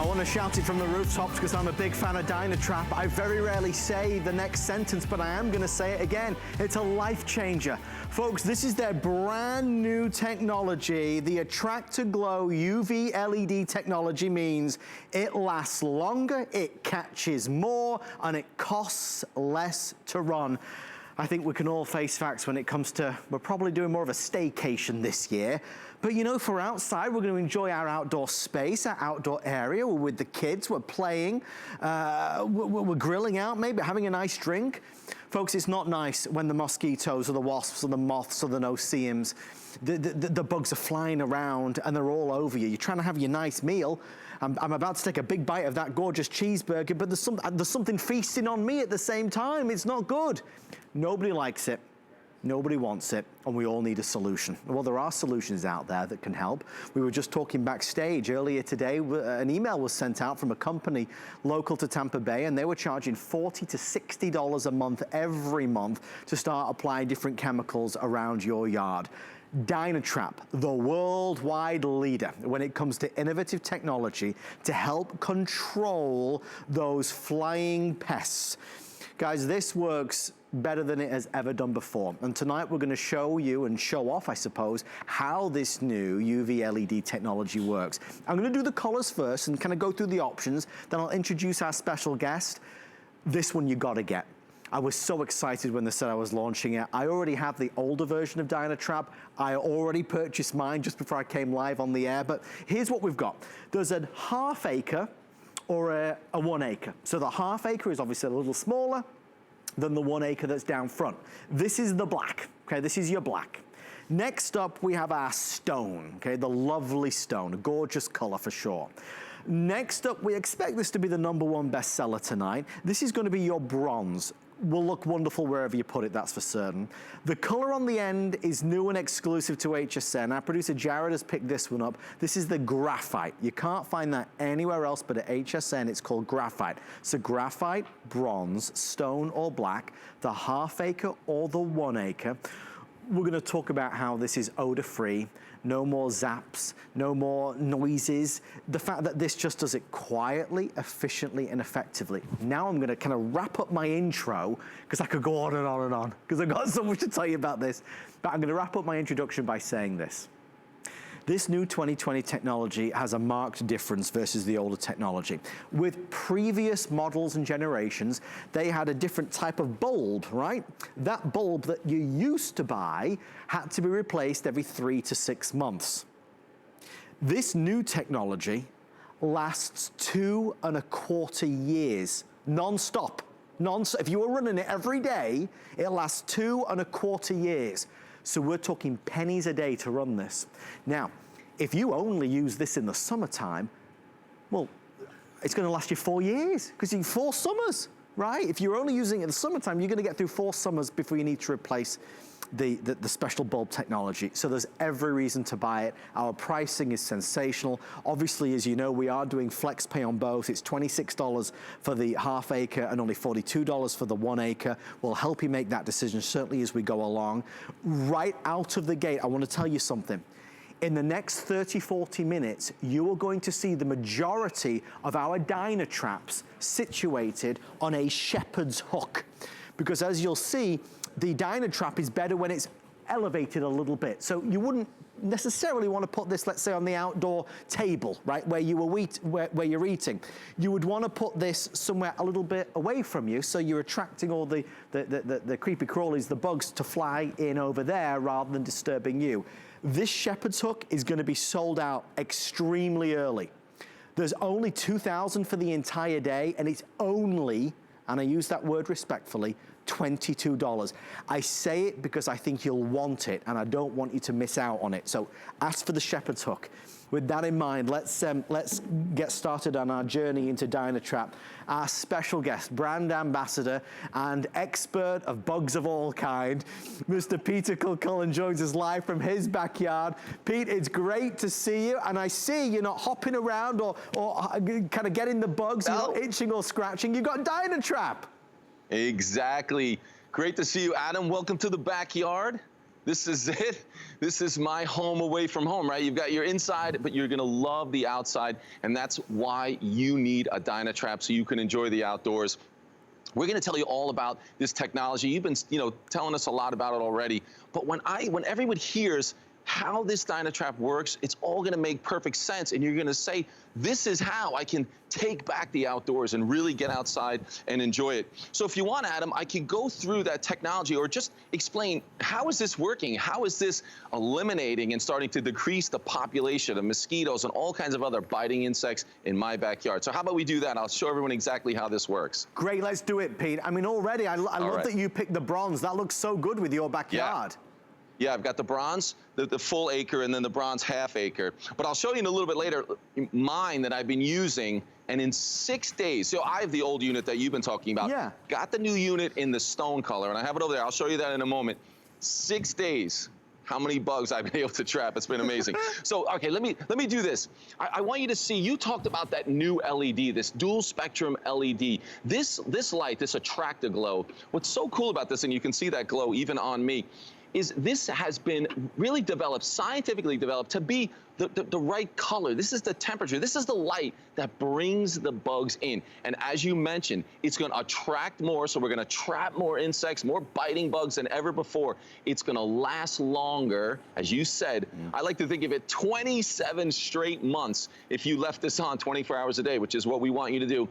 I want to shout it from the rooftops because I'm a big fan of DynaTrap. I very rarely say the next sentence, but I am going to say it again. It's a life changer. Folks, this is their brand new technology. The Attractor Glow UV LED technology means it lasts longer, it catches more, and it costs less to run. I think we can all face facts when it comes to, we're probably doing more of a staycation this year. But you know, for outside, we're gonna enjoy our outdoor space, our outdoor area. We're with the kids, we're playing, we're grilling out, maybe having a nice drink. Folks, it's not nice when the mosquitoes or the wasps or the moths or the no-see-ums, the bugs are flying around and they're all over you. You're trying to have your nice meal. I'm about to take a big bite of that gorgeous cheeseburger, but there's something feasting on me at the same time. It's not good. Nobody likes it. Nobody wants it, and we all need a solution. Well, there are solutions out there that can help. We were just talking backstage earlier today. An email was sent out from a company local to Tampa Bay, and they were charging $40 to $60 a month every month to start applying different chemicals around your yard. DynaTrap, the worldwide leader when it comes to innovative technology to help control those flying pests. Guys, this works better than it has ever done before. And tonight we're gonna show you and show off, I suppose, how this new UV LED technology works. I'm gonna do the colors first and kind of go through the options, then I'll introduce our special guest. This one you gotta get. I was so excited when they said I was launching it. I already have the older version of DynaTrap. I already purchased mine just before I came live on the air, but here's what we've got. There's a ½ acre or a 1 acre. So the ½ acre is obviously a little smaller than the 1 acre that's down front. This is the black, okay? This is your black. Next up, we have our stone, okay? The lovely stone, a gorgeous color for sure. Next up, we expect this to be the #1 bestseller tonight. This is gonna be your bronze. Will look wonderful wherever you put it, that's for certain. The color on the end is new and exclusive to HSN. Our producer Jared has picked this one up. This is the graphite. You can't find that anywhere else but at HSN. It's called graphite. So graphite, bronze, stone or black, the ½ acre or the 1 acre. We're gonna talk about how this is odor-free, no more zaps, no more noises. The fact that this just does it quietly, efficiently, and effectively. Now I'm gonna kind of wrap up my intro, because I could go on and on and on, because I've got so much to tell you about this. But I'm gonna wrap up my introduction by saying this. This new 2020 technology has a marked difference versus the older technology. With previous models and generations, they had a different type of bulb, right? That bulb that you used to buy had to be replaced every 3 to 6 months. This new technology lasts 2¼ years, non-stop. If you were running it every day, it lasts 2¼ years. So we're talking pennies a day to run this. Now, if you only use this in the summertime, well, it's gonna last you 4 years, because you 4 summers, right? If you're only using it in the summertime, you're gonna get through 4 summers before you need to replace the special bulb technology. So there's every reason to buy it. Our pricing is sensational. Obviously, as you know, we are doing flex pay on both. It's $26 for the ½ acre and only $42 for the 1 acre. We'll help you make that decision, certainly as we go along. Right out of the gate, I wanna tell you something. In the next 30, 40 minutes, you are going to see the majority of our DynaTraps situated on a shepherd's hook. Because as you'll see, the DynaTrap is better when it's elevated a little bit. So you wouldn't necessarily want to put this, let's say, on the outdoor table, right, where you're eating. You would want to put this somewhere a little bit away from you, so you're attracting all the creepy crawlies, the bugs, to fly in over there rather than disturbing you. This shepherd's hook is going to be sold out extremely early. There's only 2,000 for the entire day, and it's only, and I use that word respectfully, $22. I say it because I think you'll want it, and I don't want you to miss out on it. So ask for the shepherd's hook. With that in mind, let's get started on our journey into DynaTrap. Our special guest, brand ambassador and expert of bugs of all kind, Mr. Peter Kilcullen joins us live from his backyard. Pete, it's great to see you, and I see you're not hopping around or kind of getting the bugs, you're not itching or scratching. You've got DynaTrap. Exactly. Great to see you, Adam. Welcome to the backyard. This is it. This is my home away from home, right? You've got your inside, but you're gonna love the outside, and that's why you need a DynaTrap so you can enjoy the outdoors. We're going to tell you all about this technology. You've been, telling us a lot about it already. But when everyone hears how this DynaTrap works, it's all going to make perfect sense. And you're going to say, this is how I can take back the outdoors and really get outside and enjoy it. So if you want, Adam, I can go through that technology or just explain, how is this working? How is this eliminating and starting to decrease the population of mosquitoes and all kinds of other biting insects in my backyard? So how about we do that? I'll show everyone exactly how this works. Great, let's do it, Pete. I mean, already, I love right. that you picked the bronze. That looks so good with your backyard. Yeah, I've got the bronze, the full acre, and then the bronze half acre. But I'll show you in a little bit later mine that I've been using, and in 6 days, so I have the old unit that you've been talking about. Yeah. Got the new unit in the stone color, and I have it over there. I'll show you that in a moment. 6 days. How many bugs I've been able to trap. It's been amazing. So, okay, let me do this. I want you to see, you talked about that new LED, this dual spectrum LED. This light, this attractor glow, what's so cool about this, and you can see that glow even on me, is this has been really developed, scientifically developed, to be the right color. This is the temperature. This is the light that brings the bugs in. And as you mentioned, it's gonna attract more, so we're gonna trap more insects, more biting bugs than ever before. It's gonna last longer, as you said. I like to think of it 27 straight months if you left this on 24 hours a day, which is what we want you to do.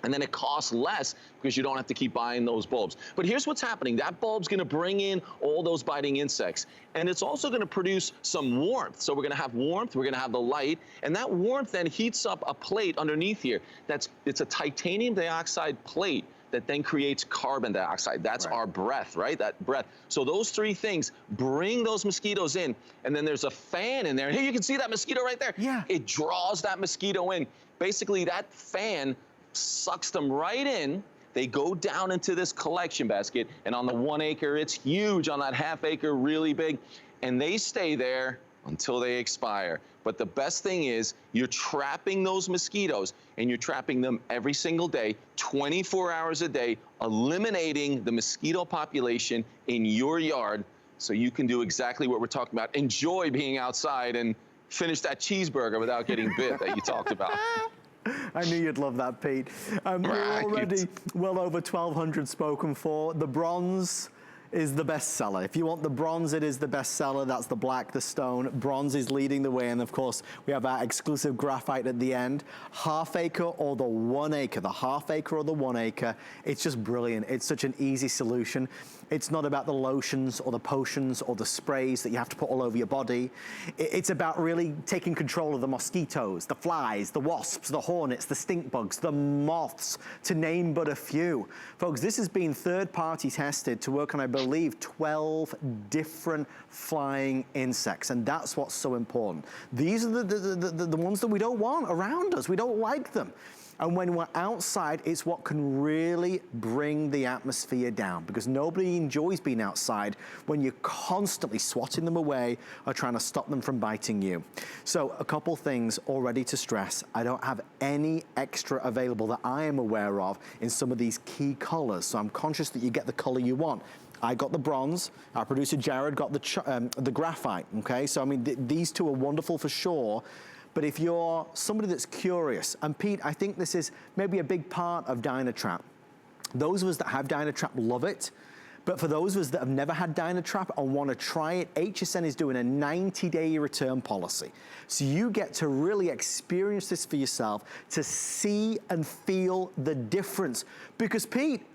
And then it costs less because you don't have to keep buying those bulbs. But here's what's happening. That bulb's gonna bring in all those biting insects. And it's also gonna produce some warmth. So we're gonna have warmth, we're gonna have the light, and that warmth then heats up a plate underneath here. It's a titanium dioxide plate that then creates carbon dioxide. That's our breath, right? That breath. So those three things bring those mosquitoes in, and then there's a fan in there. Here, you can see that mosquito right there. Yeah. It draws that mosquito in. Basically, that fan sucks them right in. They go down into this collection basket, and on the 1 acre, it's huge. On that half acre, really big. And they stay there until they expire. But the best thing is you're trapping those mosquitoes, and you're trapping them every single day, 24 hours a day, eliminating the mosquito population in your yard so you can do exactly what we're talking about. Enjoy being outside and finish that cheeseburger without getting bit that you talked about. I knew you'd love that, Pete. We're already well over 1,200 spoken for. The bronze is the best seller. If you want the bronze, it is the best seller. That's the black, the stone. Bronze is leading the way, and of course, we have our exclusive graphite at the end. Half acre or the 1 acre, the half acre or the 1 acre. It's just brilliant. It's such an easy solution. It's not about the lotions or the potions or the sprays that you have to put all over your body. It's about really taking control of the mosquitoes, the flies, the wasps, the hornets, the stink bugs, the moths, to name but a few. Folks, this has been third-party tested to work on, I believe, 12 different flying insects, and that's what's so important. These are the ones that we don't want around us. We don't like them. And when we're outside, it's what can really bring the atmosphere down, because nobody enjoys being outside when you're constantly swatting them away or trying to stop them from biting you. So a couple things already to stress. I don't have any extra available that I am aware of in some of these key colors. So I'm conscious that you get the color you want. I got the bronze, our producer Jared got the graphite, okay? So I mean, these two are wonderful for sure. But if you're somebody that's curious, and Pete, I think this is maybe a big part of DynaTrap. Those of us that have DynaTrap love it, but for those of us that have never had DynaTrap and want to try it, HSN is doing a 90-day return policy. So you get to really experience this for yourself, to see and feel the difference. Because Pete,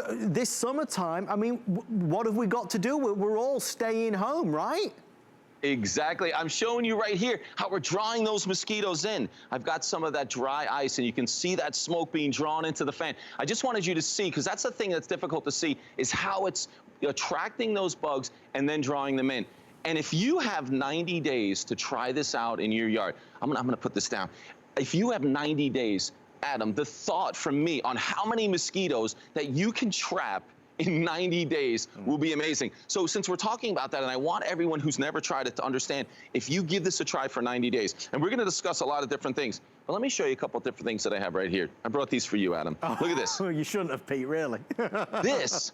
this summertime, I mean, what have we got to do? We're all staying home, right? Exactly. I'm showing you right here how we're drawing those mosquitoes in. I've got some of that dry ice, and you can see that smoke being drawn into the fan. I just wanted you to see, because that's the thing that's difficult to see, is how it's attracting those bugs and then drawing them in. And if you have 90 days to try this out in your yard, I'm gonna put this down. If you have 90 days, Adam, the thought from me on how many mosquitoes that you can trap in 90 days will be amazing. So since we're talking about that, and I want everyone who's never tried it to understand, if you give this a try for 90 days, and we're gonna discuss a lot of different things, but let me show you a couple of different things that I have right here. I brought these for you, Adam. Look at this. You shouldn't have, Pete, really. This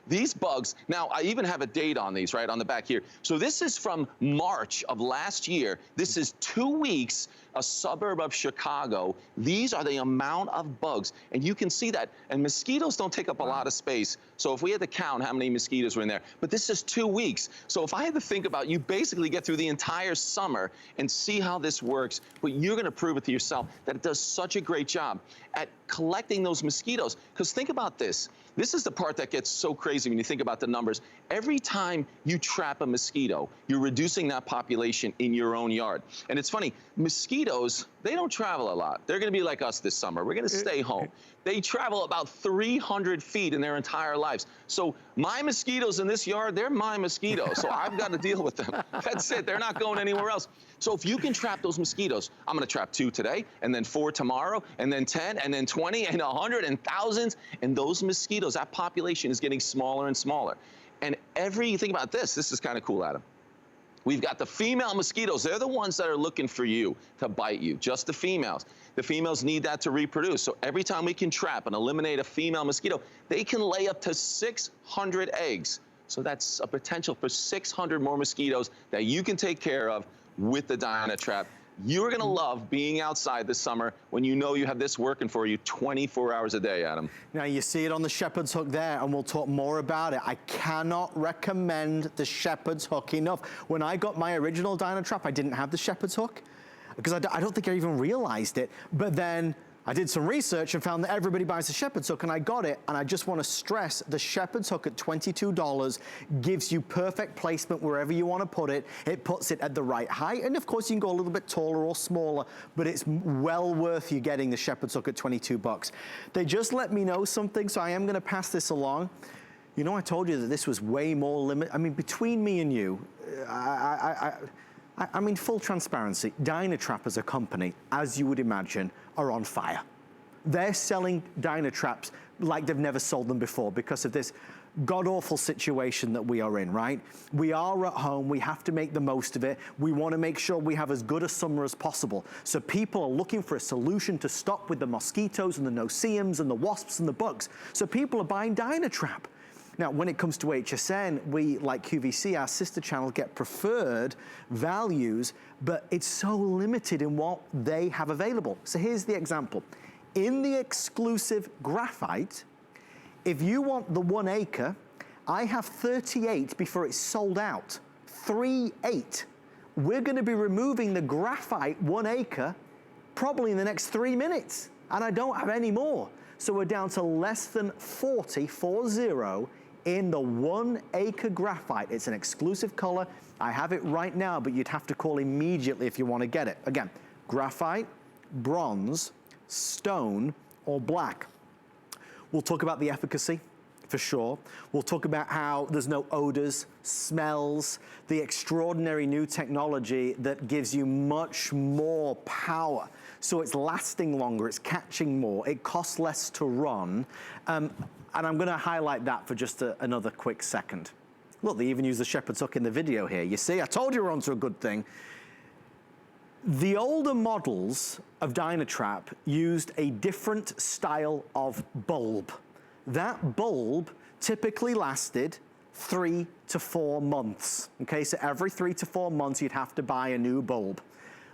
These bugs, now I even have a date on these, right, on the back here. So this is from March of last year. This is 2 weeks, a suburb of Chicago. These are the amount of bugs, and you can see that. And mosquitoes don't take up a lot of space. So if we had to count how many mosquitoes were in there, but this is 2 weeks. So if I had to think about, you basically get through the entire summer and see how this works, but you're gonna prove it to yourself that it does such a great job at collecting those mosquitoes. Because think about this. This is the part that gets so crazy when you think about the numbers. Every time you trap a mosquito, you're reducing that population in your own yard. And it's funny, mosquitoes, they don't travel a lot. They're gonna be like us this summer. We're gonna stay home. They travel about 300 feet in their entire lives. So my mosquitoes in this yard, they're my mosquitoes. So I've got to deal with them. That's it, they're not going anywhere else. So if you can trap those mosquitoes, I'm gonna trap 2 today, and then 4 tomorrow, and then 10, and then 20, and 100, and thousands. And those mosquitoes, that population is getting smaller and smaller. And think about this is kind of cool, Adam. We've got the female mosquitoes. They're the ones that are looking for you to bite you, just the females. The females need that to reproduce. So every time we can trap and eliminate a female mosquito, they can lay up to 600 eggs. So that's a potential for 600 more mosquitoes that you can take care of with the DynaTrap. You're gonna love being outside this summer when you know you have this working for you 24 hours a day, Adam. Now you see it on the shepherd's hook there, and we'll talk more about it. I cannot recommend the shepherd's hook enough. When I got my original DynaTrap, I didn't have the shepherd's hook because I don't think I even realized it. But then I did some research and found that everybody buys the shepherd's hook, and I got it, and I just want to stress the shepherd's hook at $22 gives you perfect placement wherever you want to put it. It puts it at the right height, and of course you can go a little bit taller or smaller, but it's well worth you getting the shepherd's hook at 22 bucks. They just let me know something, so I am going to pass this along. You know, I told you that this was way more limited. I mean, between me and you, I mean, full transparency, DynaTrap as a company, as you would imagine, are on fire. They're selling DynaTraps like they've never sold them before because of this god-awful situation that we are in, right? We are at home, we have to make the most of it. We want to make sure we have as good a summer as possible. So people are looking for a solution to stop with the mosquitoes and the no-see-ums and the wasps and the bugs. So people are buying DynaTrap. Now, when it comes to HSN, we, like QVC, our sister channel, get preferred values, but it's so limited in what they have available. So here's the example. In the exclusive graphite, if you want the 1 acre, I have 38 before it's sold out. 38. We're gonna be removing the graphite 1 acre probably in the next 3 minutes, and I don't have any more. So we're down to less than 40 in the 1 acre graphite. It's an exclusive color. I have it right now, but you'd have to call immediately if you want to get it. Again, graphite, bronze, stone, or black. We'll talk about the efficacy, for sure. We'll talk about how there's no odors, smells, the extraordinary new technology that gives you much more power. So it's lasting longer, it's catching more, it costs less to run. And I'm gonna highlight that for just another quick second. Look, they even use the shepherd's hook in the video here. You see, I told you we're onto a good thing. The older models of DynaTrap used a different style of bulb. That bulb typically lasted 3 to 4 months. Okay, so every 3 to 4 months you'd have to buy a new bulb.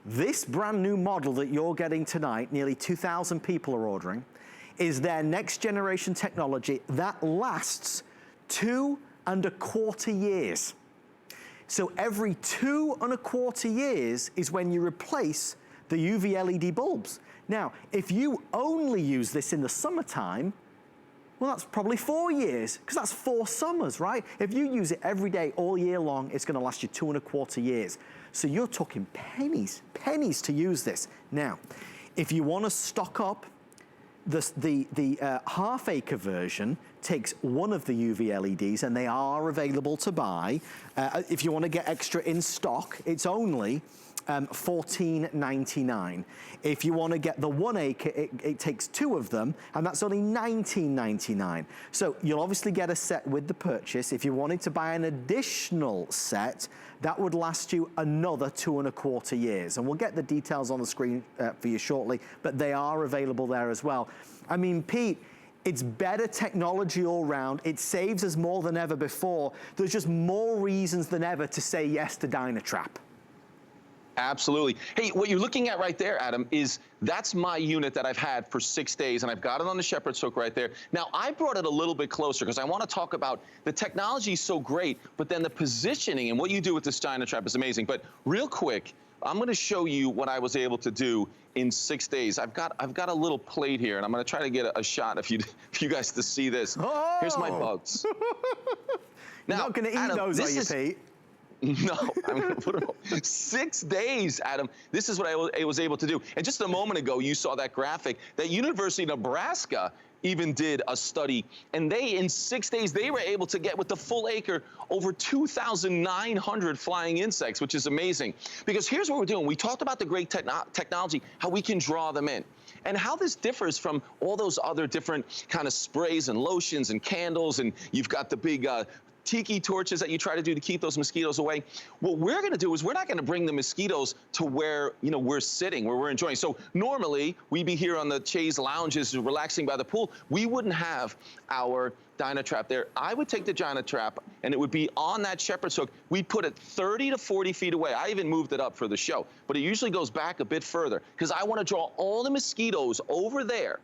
This brand new model that you're getting tonight, nearly 2,000 people are ordering, is their next generation technology that lasts 2¼ years. So every 2¼ years is when you replace the UV LED bulbs. Now, if you only use this in the summertime, well, that's probably 4 years, because that's 4 summers, right? If you use it every day, all year long, it's gonna last you 2¼ years. So you're talking pennies to use this. Now, if you wanna stock up, the ½ acre version takes one of the UV LEDs, and they are available to buy. If you want to get extra in stock, it's only $14.99. If you want to get the 1 acre, it takes 2 of them, and that's only $19.99. So you'll obviously get a set with the purchase. If you wanted to buy an additional set, that would last you another 2¼ years. And we'll get the details on the screen for you shortly, but they are available there as well. I mean, Pete, It's better technology all round. It saves us more than ever before. There's just more reasons than ever to say yes to DynaTrap. Absolutely. Hey, what you're looking at right there, Adam, that's my unit that I've had for 6 days, and I've got it on the shepherd's hook right there. Now, I brought it a little bit closer because I want to talk about the technology is so great, but then the positioning and what you do with this DynaTrap is amazing. But real quick, I'm going to show you what I was able to do in 6 days. I've got a little plate here, and I'm going to try to get a shot if you guys to see this. Oh! Here's my bugs. You're not going to eat Adam, those, are you, Pete? No, I'm going to put them on. 6 days, Adam. This is what I was able to do. And just a moment ago, you saw that graphic that University of Nebraska even did a study, and in 6 days, they were able to get, with the full acre, over 2,900 flying insects, which is amazing. Because here's what we're doing. We talked about the great technology, how we can draw them in, and how this differs from all those other different kind of sprays and lotions and candles, and you've got the big tiki torches that you try to do to keep those mosquitoes away. What we're going to do is we're not going to bring the mosquitoes to where, we're sitting, where we're enjoying. So normally we'd be here on the chaise lounges relaxing by the pool. We wouldn't have our DynaTrap there. I would take the DynaTrap and it would be on that shepherd's hook. We'd put it 30 to 40 feet away. I even moved it up for the show, but it usually goes back a bit further because I want to draw all the mosquitoes over there.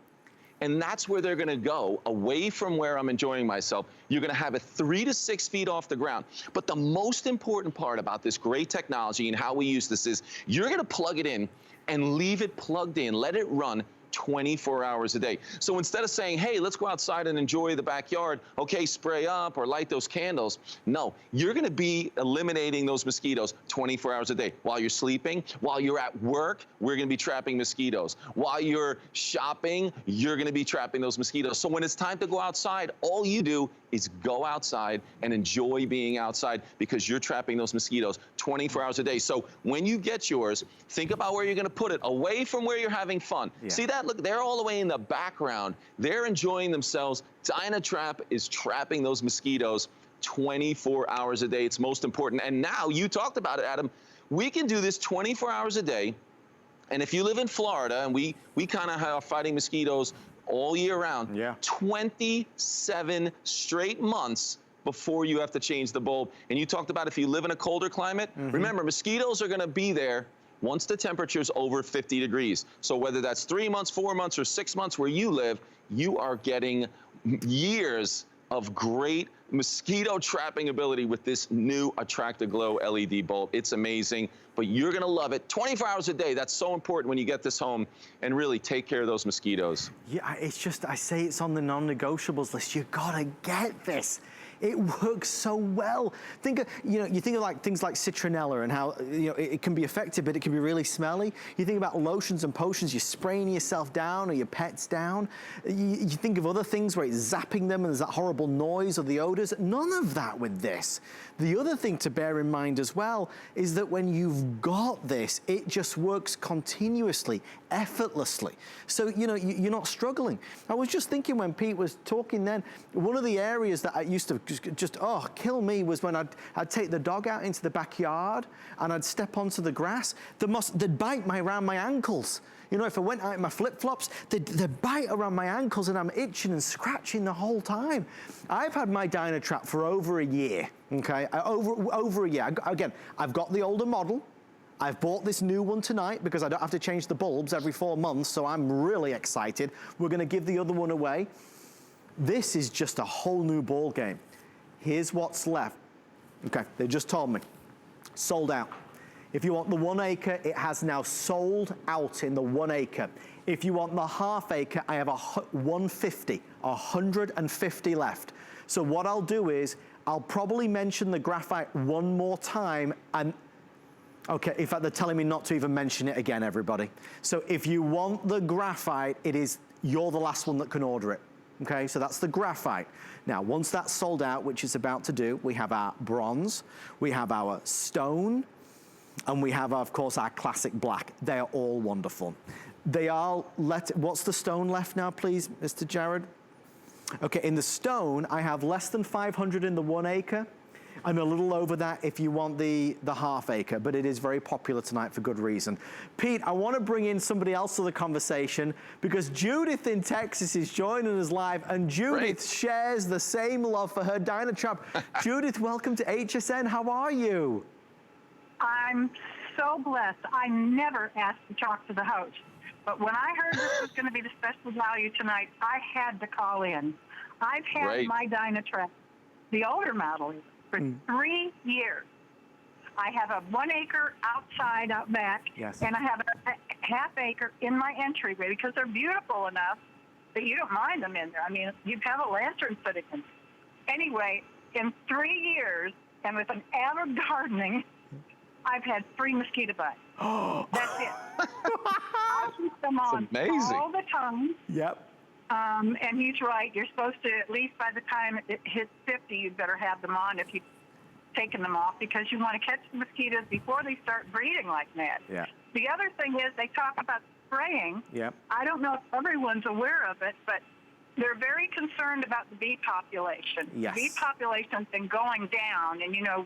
And that's where they're going to go, away from where I'm enjoying myself. You're going to have it 3 to 6 feet off the ground. But the most important part about this great technology and how we use this is you're going to plug it in and leave it plugged in. Let it run 24 hours a day. So instead of saying, hey, let's go outside and enjoy the backyard, okay, spray up or light those candles. No, you're going to be eliminating those mosquitoes 24 hours a day. While you're sleeping, while you're at work, we're going to be trapping mosquitoes. While you're shopping, you're going to be trapping those mosquitoes. So when it's time to go outside, all you do is go outside and enjoy being outside because you're trapping those mosquitoes 24 hours a day. So when you get yours, think about where you're going to put it, away from where you're having fun. Yeah. See that? Look, they're all the way in the background. They're enjoying themselves. DynaTrap is trapping those mosquitoes 24 hours a day. It's most important. And now, you talked about it, Adam, we can do this 24 hours a day. And if you live in Florida, and we kind of are fighting mosquitoes all year round, yeah. 27 straight months before you have to change the bulb. And you talked about if you live in a colder climate, remember, mosquitoes are going to be there once the temperature's over 50 degrees. So whether that's 3 months, 4 months, or 6 months where you live, you are getting years of great mosquito trapping ability with this new Attractor Glow LED bulb. It's amazing, but you're gonna love it. 24 hours a day, that's so important when you get this home, and really take care of those mosquitoes. Yeah, it's just, I say it's on the non-negotiables list. You gotta get this. It works so well. Think of, you think of like things like citronella and how, it can be effective, but it can be really smelly. You think about lotions and potions, you're spraying yourself down or your pets down. You think of other things where it's zapping them and there's that horrible noise or the odors. None of that with this. The other thing to bear in mind as well is that when you've got this, it just works continuously, effortlessly. So, you're not struggling. I was just thinking when Pete was talking then, one of the areas that I used to just kill me was when I'd take the dog out into the backyard and I'd step onto the grass. They'd bite around my ankles. If I went out in my flip-flops, they'd bite around my ankles and I'm itching and scratching the whole time. I've had my DynaTrap for over a year, okay? Over a year. Again, I've got the older model. I've bought this new one tonight because I don't have to change the bulbs every 4 months, so I'm really excited. We're gonna give the other one away. This is just a whole new ball game. Here's what's left. Okay, they just told me. Sold out. If you want the 1 acre, it has now sold out in the 1 acre. If you want the ½ acre, I have 150 left. So what I'll do is, I'll probably mention the graphite one more time and okay, in fact, they're telling me not to even mention it again, everybody. So if you want the graphite, you're the last one that can order it. Okay, so that's the graphite. Now, once that's sold out, which it's about to do, we have our bronze, we have our stone, and we have, of course, our classic black. They are all wonderful. What's the stone left now, please, Mr. Jared? Okay, in the stone, I have less than 500 in the 1 acre. and a little over that if you want the half acre, but it is very popular tonight for good reason. Pete, I want to bring in somebody else to the conversation because Judith in Texas is joining us live, and Judith shares the same love for her DynaTrap. Judith, welcome to HSN. How are you? I'm so blessed. I never asked to talk to the host, but when I heard this was going to be the special value tonight, I had to call in. I've had my DynaTrap, the older model, for 3 years. I have a 1 acre outside, out back, and I have a half acre in my entryway because they're beautiful enough that you don't mind them in there. I mean, you have a lantern sitting in. Anyway, in 3 years, and with an avid gardening, I've had 3 mosquito bites. That's it. I keep them on all the time. Yep. And he's right. You're supposed to, at least by the time it hits 50, you'd better have them on if you've taken them off, because you want to catch the mosquitoes before they start breeding like mad. Yeah. The other thing is they talk about spraying. Yep. I don't know if everyone's aware of it, but they're very concerned about the bee population. Yes. The bee population's been going down, and, you know,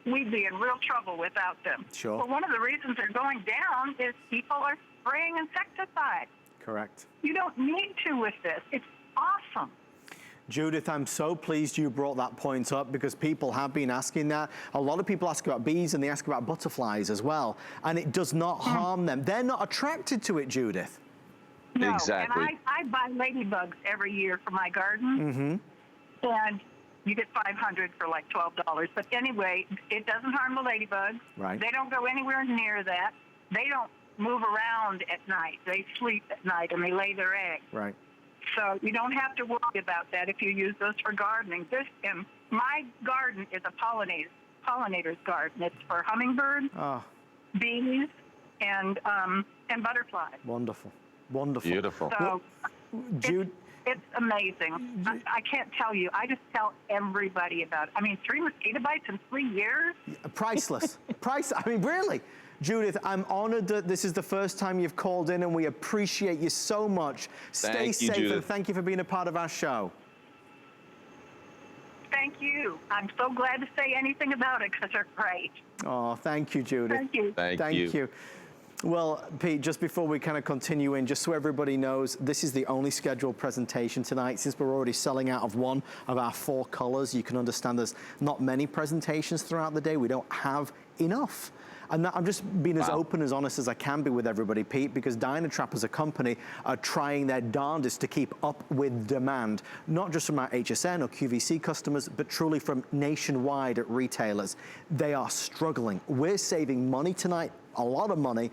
we'd be in real trouble without them. Sure. Well, one of the reasons they're going down is people are spraying insecticide. Correct. You don't need to with this. It's awesome. Judith, I'm so pleased you brought that point up because people have been asking that. A lot of people ask about bees and they ask about butterflies as well. And it does not harm them. They're not attracted to it, Judith. No, exactly. And I buy ladybugs every year for my garden. And you get 500 for like $12. But anyway, it doesn't harm the ladybugs. Right. They don't go anywhere near that. They don't move around at night. They sleep at night and they lay their eggs. Right. So you don't have to worry about that if you use those for gardening. My garden is a pollinator's garden. It's for hummingbirds, bees, and butterflies. Wonderful. Wonderful. Beautiful. So Jude, it's amazing. I can't tell you. I just tell everybody about it. I mean, 3 mosquito bites in 3 years? priceless. I mean, really. Judith, I'm honored that this is the first time you've called in, and we appreciate you so much. Stay safe, and thank you for being a part of our show. Thank you. I'm so glad to say anything about it because they're great. Oh, thank you, Judith. Thank you. Thank you. Well, Pete, just before we kind of continue in, just so everybody knows, this is the only scheduled presentation tonight. Since we're already selling out of one of our 4 colors, you can understand there's not many presentations throughout the day. We don't have enough. And I'm just being as open, as honest as I can be with everybody, Pete, because DynaTrap as a company are trying their darndest to keep up with demand, not just from our HSN or QVC customers, but truly from nationwide at retailers. They are struggling. We're saving money tonight, a lot of money.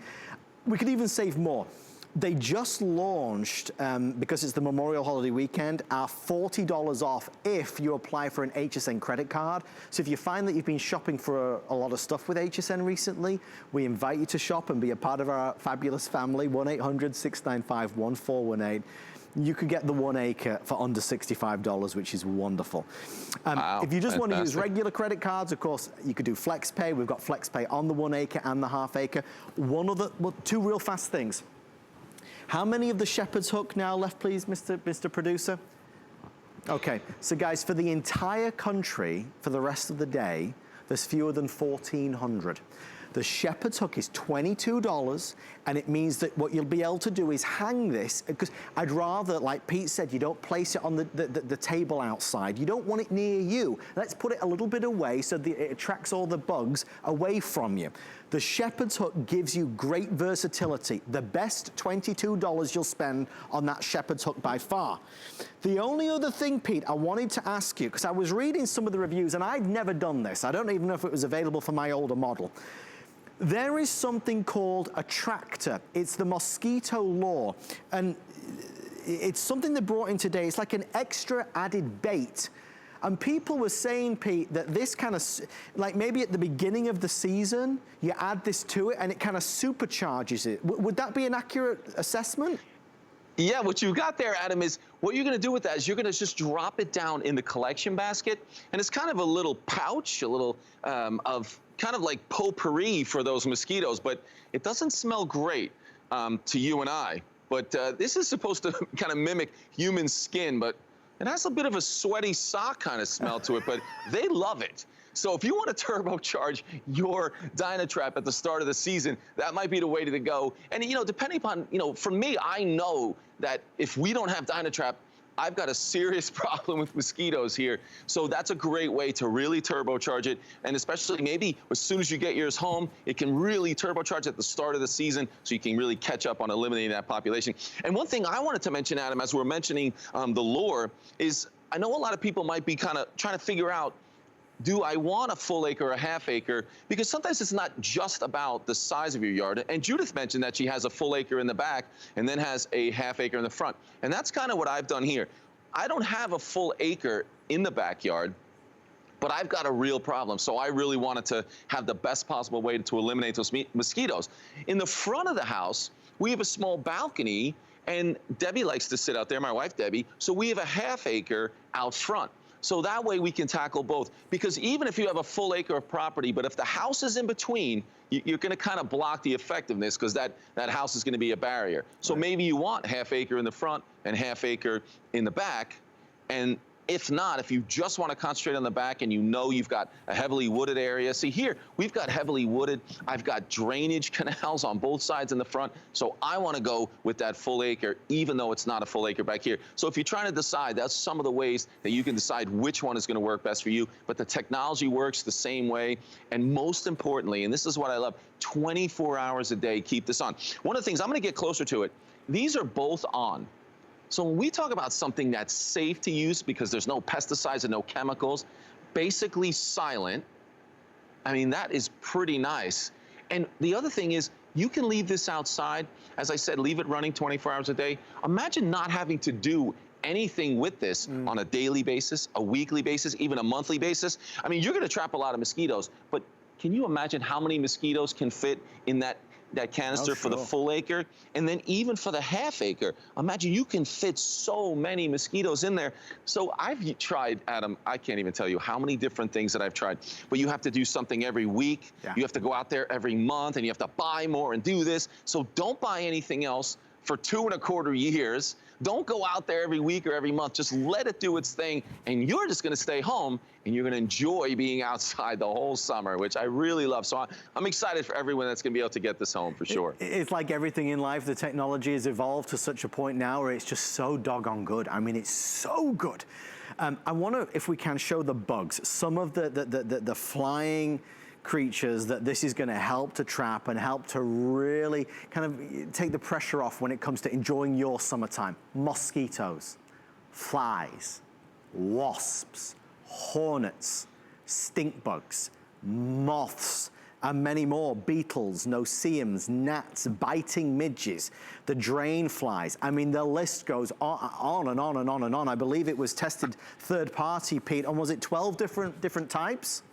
We could even save more. They just launched, because it's the Memorial Holiday weekend, our $40 off if you apply for an HSN credit card. So if you find that you've been shopping for a lot of stuff with HSN recently, we invite you to shop and be a part of our fabulous family, 1-800-695-1418. You could get the 1 acre for under $65, which is wonderful. If you just want to use regular credit cards, of course, you could do FlexPay. We've got FlexPay on the 1 acre and the half acre. 2 real fast things. How many of the shepherd's hook now left, please, Mr. Producer? Okay, so guys, for the entire country, for the rest of the day, there's fewer than 1,400. The shepherd's hook is $22, and it means that what you'll be able to do is hang this, because I'd rather, like Pete said, you don't place it on the table outside. You don't want it near you. Let's put it a little bit away so that it attracts all the bugs away from you. The shepherd's hook gives you great versatility. The best $22 you'll spend on that shepherd's hook by far. The only other thing, Pete, I wanted to ask you, because I was reading some of the reviews, and I'd never done this. I don't even know if it was available for my older model. There is something called attractor. It's the Mosquito law, and it's something they brought in today. It's like an extra added bait. And people were saying, Pete, that this kind of, like maybe at the beginning of the season, you add this to it and it kind of supercharges it. Would that be an accurate assessment? Yeah, what you got there, Adam, is what you're gonna do with that is you're gonna just drop it down in the collection basket, and it's kind of a little pouch, a little of kind of like potpourri for those mosquitoes, but it doesn't smell great to you and I. But this is supposed to kind of mimic human skin, but It has a bit of a sweaty sock kind of smell to it, but they love it. So if you want to turbocharge your DynaTrap at the start of the season, that might be the way to go. And, you know, depending upon, you know, for me, I know that if we don't have DynaTrap, I've got a serious problem with mosquitoes here. So that's a great way to really turbocharge it. And especially maybe as soon as you get yours home, it can really turbocharge at the start of the season so you can really catch up on eliminating that population. And one thing I wanted to mention, Adam, as we're mentioning the lure, is I know a lot of people might be kind of trying to figure out, do I want a full acre or a half acre? Because sometimes it's not just about the size of your yard. And Judith mentioned that she has a full acre in the back and then has a half acre in the front. And that's kind of what I've done here. I don't have a full acre in the backyard, but I've got a real problem. So I really wanted to have the best possible way to eliminate those mosquitoes. In the front of the house, we have a small balcony, and Debbie likes to sit out there, my wife Debbie, so we have a half acre out front. So that way we can tackle both. Because even if you have a full acre of property, but if the house is in between, you're going to kind of block the effectiveness because that house is going to be a barrier. So maybe you want half acre in the front and half acre in the back. And if not, if you just want to concentrate on the back and you know you've got a heavily wooded area. See here, we've got heavily wooded. I've got drainage canals on both sides in the front. So I want to go with that full acre, even though it's not a full acre back here. So if you're trying to decide, that's some of the ways that you can decide which one is going to work best for you. But the technology works the same way. And most importantly, and this is what I love, 24 hours a day, keep this on. One of the things, I'm going to get closer to it. These are both on. So when we talk about something that's safe to use because there's no pesticides and no chemicals, basically silent, I mean, that is pretty nice. And the other thing is, you can leave this outside. As I said, leave it running 24 hours a day. Imagine not having to do anything with this on a daily basis, a weekly basis, even a monthly basis. I mean, you're going to trap a lot of mosquitoes, but can you imagine how many mosquitoes can fit in that canister for the full acre? And then even for the half acre, imagine you can fit so many mosquitoes in there. So I've tried, Adam, I can't even tell you how many different things that I've tried, but you have to do something every week. You have to go out there every month and you have to buy more and do this. So don't buy anything else for 2¼ years. Don't go out there every week or every month. Just let it do its thing, and you're just going to stay home, and you're going to enjoy being outside the whole summer, which I really love. So I'm excited for everyone that's going to be able to get this home, for sure. It's like everything in life. The technology has evolved to such a point now where it's just so doggone good. I mean, it's so good. I want to, if we can, show the bugs, some of the flying creatures that this is going to help to trap and help to really kind of take the pressure off when it comes to enjoying your summertime. Mosquitoes, flies, wasps, hornets, stink bugs, moths, and many more, beetles, no-see-ums, gnats, biting midges, the drain flies. I mean, the list goes on and on and on and on. I believe it was tested third party, Pete, and was it 12 different types?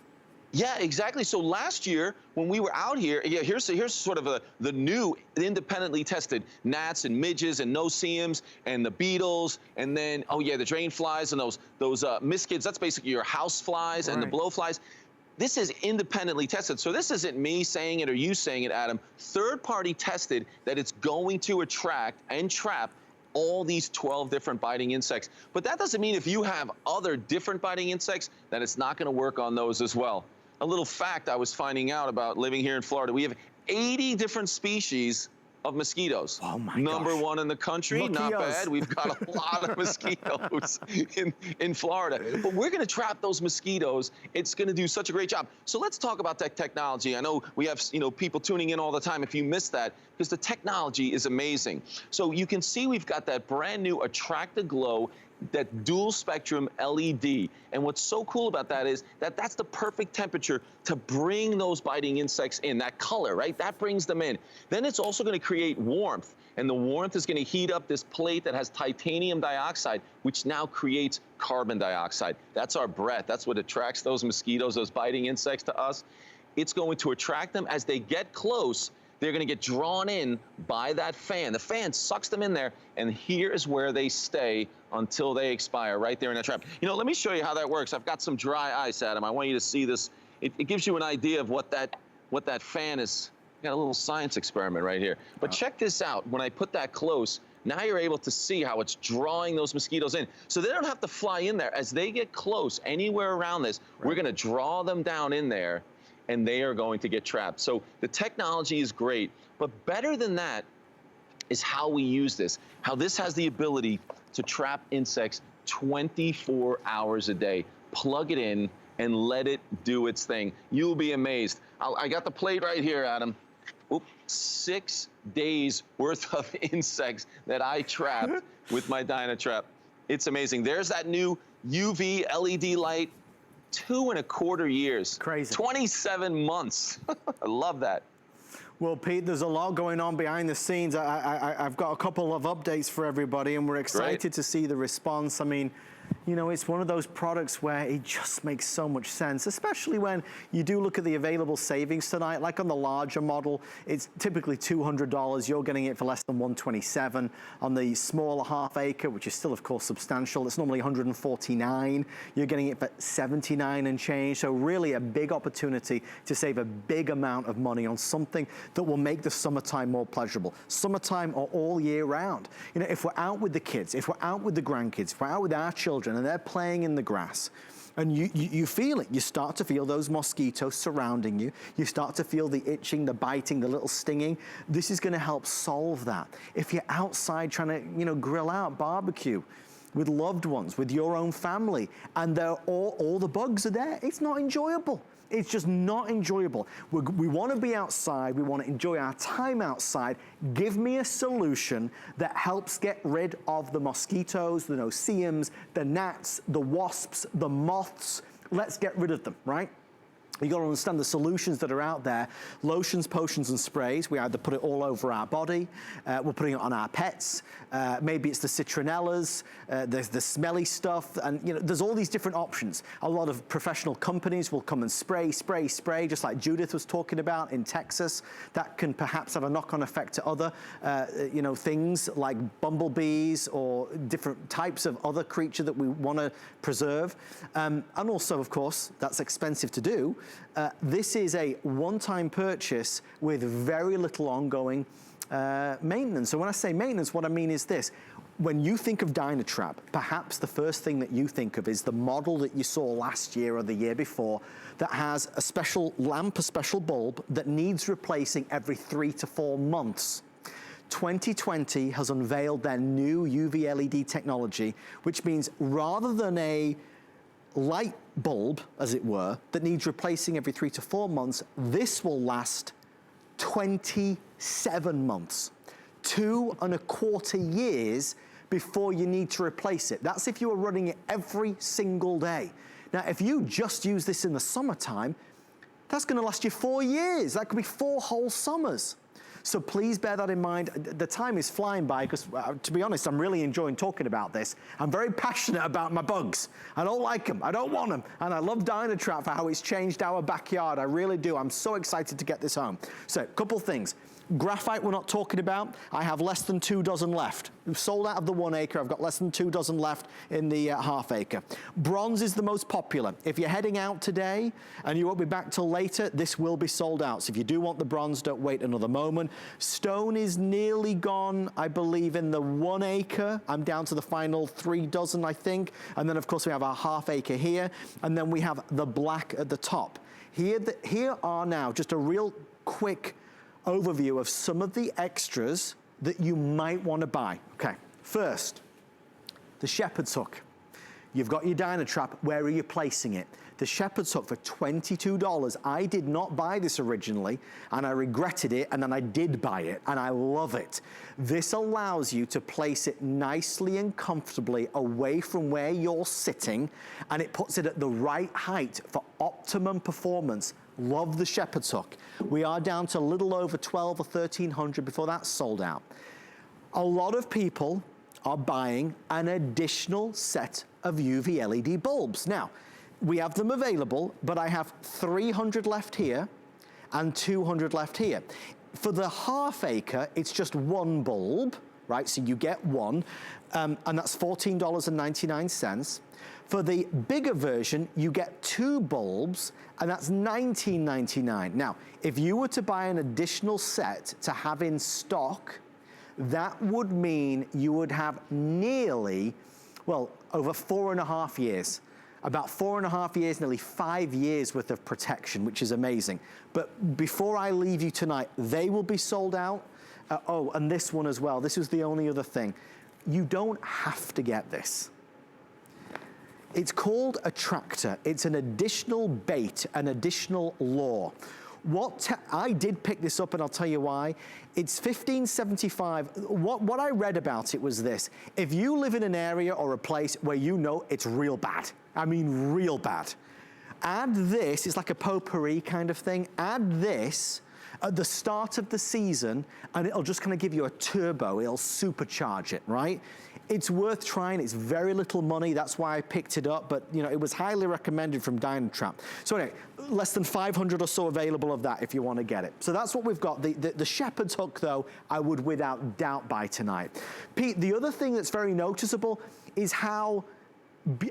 Yeah, exactly. So last year, when we were out here, here's sort of the new independently tested gnats and midges and no-see-ums and the beetles, and then, oh yeah, the drain flies and those miscids. That's basically your house flies and the blowflies. This is independently tested. So this isn't me saying it or you saying it, Adam. Third-party tested that it's going to attract and trap all these 12 different biting insects. But that doesn't mean if you have other different biting insects that it's not going to work on those as well. A little fact I was finding out about living here in Florida, we have 80 different species of mosquitoes. Oh my Number gosh. one in the country, not bad. We've got a lot of mosquitoes in Florida. But we're gonna trap those mosquitoes. It's gonna do such a great job. So let's talk about that technology. I know we have people tuning in all the time if you missed that, because the technology is amazing. So you can see we've got that brand new Attractor Glow, that dual spectrum LED. And what's so cool about that is that that's the perfect temperature to bring those biting insects in, that color, right? That brings them in. Then it's also going to create warmth, and the warmth is going to heat up this plate that has titanium dioxide, which now creates carbon dioxide. That's our breath. That's what attracts those mosquitoes, those biting insects to us. It's going to attract them as they get close. They're going to get drawn in by that fan. The fan sucks them in there, and here is where they stay until they expire, right there in that trap. Let me show you how that works. I've got some dry ice, Adam. I want you to see this. It gives you an idea of what that fan is. Got a little science experiment right here. But check this out. When I put that close, Now you're able to see how it's drawing those mosquitoes in. So they don't have to fly in there. As they get close anywhere around this, we're gonna draw them down in there and they are going to get trapped. So the technology is great, but better than that is how we use this, how this has the ability to trap insects 24 hours a day. Plug it in and let it do its thing. You'll be amazed. I got the plate right here, Adam. Oop, 6 days worth of insects that I trapped with my DynaTrap. It's amazing. There's that new UV LED light, 2.25 years. Crazy. 27 months. I love that. Well, Pete, there's a lot going on behind the scenes. I've got a couple of updates for everybody, and we're excited to see the response. I mean, you know, it's one of those products where it just makes so much sense, especially when you do look at the available savings tonight. Like on the larger model, it's typically $200. You're getting it for less than $127. On the smaller half acre, which is still, of course, substantial, it's normally $149. You're getting it for $79 and change. So really a big opportunity to save a big amount of money on something that will make the summertime more pleasurable. Summertime or all year round. You know, if we're out with the kids, if we're out with the grandkids, if we're out with our children and they're playing in the grass, and you feel it. You start to feel those mosquitoes surrounding you. You start to feel the itching, the biting, the little stinging. This is gonna help solve that. If you're outside trying to, you know, grill out, barbecue with loved ones, with your own family, and they're all the bugs are there, it's not enjoyable. It's just not enjoyable. We want to be outside. We want to enjoy our time outside. Give me a solution that helps get rid of the mosquitoes, the no-see-ums, the gnats, the wasps, the moths. Let's get rid of them, right? You got to understand the solutions that are out there. Lotions, potions, and sprays. We either put it all over our body, we're putting it on our pets. Maybe it's the citronellas, there's the smelly stuff, and you know, there's all these different options. A lot of professional companies will come and spray, just like Judith was talking about in Texas. That can perhaps have a knock-on effect to other, you know, things like bumblebees or different types of other creature that we want to preserve. And also, of course, that's expensive to do. This is a one-time purchase with very little ongoing maintenance. So when I say maintenance, what I mean is this. When you think of DynaTrap, perhaps the first thing that you think of is the model that you saw last year or the year before that has a special lamp, a special bulb that needs replacing every 3 to 4 months. 2020 has unveiled their new UV LED technology, which means rather than a light bulb, as it were, that needs replacing every 3 to 4 months, this will last 27 months, 2.25 years before you need to replace it. That's if you are running it every single day. Now, if you just use this in the summertime, that's gonna last you 4 years. That could be 4 whole summers. So please bear that in mind. The time is flying by because, to be honest, I'm really enjoying talking about this. I'm very passionate about my bugs. I don't like them, I don't want them. And I love DynaTrap for how it's changed our backyard. I really do. I'm so excited to get this home. So, a couple things. Graphite we're not talking about. I have less than 2 dozen left. We've sold out of the 1 acre. I've got less than 2 dozen left in the half acre. Bronze is the most popular. If you're heading out today and you won't be back till later, this will be sold out. So if you do want the bronze, don't wait another moment. Stone is nearly gone, I believe, in the 1 acre. I'm down to the final 3 dozen, I think. And then, of course, we have our half acre here. And then we have the black at the top. Here are now just a real quick overview of some of the extras that you might want to buy. Okay, first, the shepherd's hook. You've got your DynaTrap, where are you placing it? The shepherd's hook for $22. I did not buy this originally, and I regretted it, and then I did buy it, and I love it. This allows you to place it nicely and comfortably away from where you're sitting, and it puts it at the right height for optimum performance. Love the shepherd's hook. We are down to a little over 12 or 1300 before that's sold out. A lot of people are buying an additional set of UV LED bulbs. Now, we have them available, but I have 300 left here and 200 left here. For the half acre, it's just 1 bulb, right? So you get 1, and that's $14.99. For the bigger version, you get 2 bulbs, and that's $19.99. Now, if you were to buy an additional set to have in stock, that would mean you would have nearly, well, over 4.5 years. About 4.5 years, nearly 5 years worth of protection, which is amazing. But before I leave you tonight, they will be sold out. Oh, and this one as well. This was the only other thing. You don't have to get this. It's called attractor. It's an additional bait, an additional lure. I did pick this up, and I'll tell you why. It's $15.75. What I read about it was this. If you live in an area or a place where you know it's real bad, I mean real bad, add this, it's like a potpourri kind of thing, add this at the start of the season, and it'll just kind of give you a turbo, it'll supercharge it, right? It's worth trying, it's very little money, that's why I picked it up, but you know, it was highly recommended from DynaTrap. So anyway, less than 500 or so available of that if you want to get it. So that's what we've got. The shepherd's hook though, I would without doubt buy tonight. Pete, the other thing that's very noticeable is how,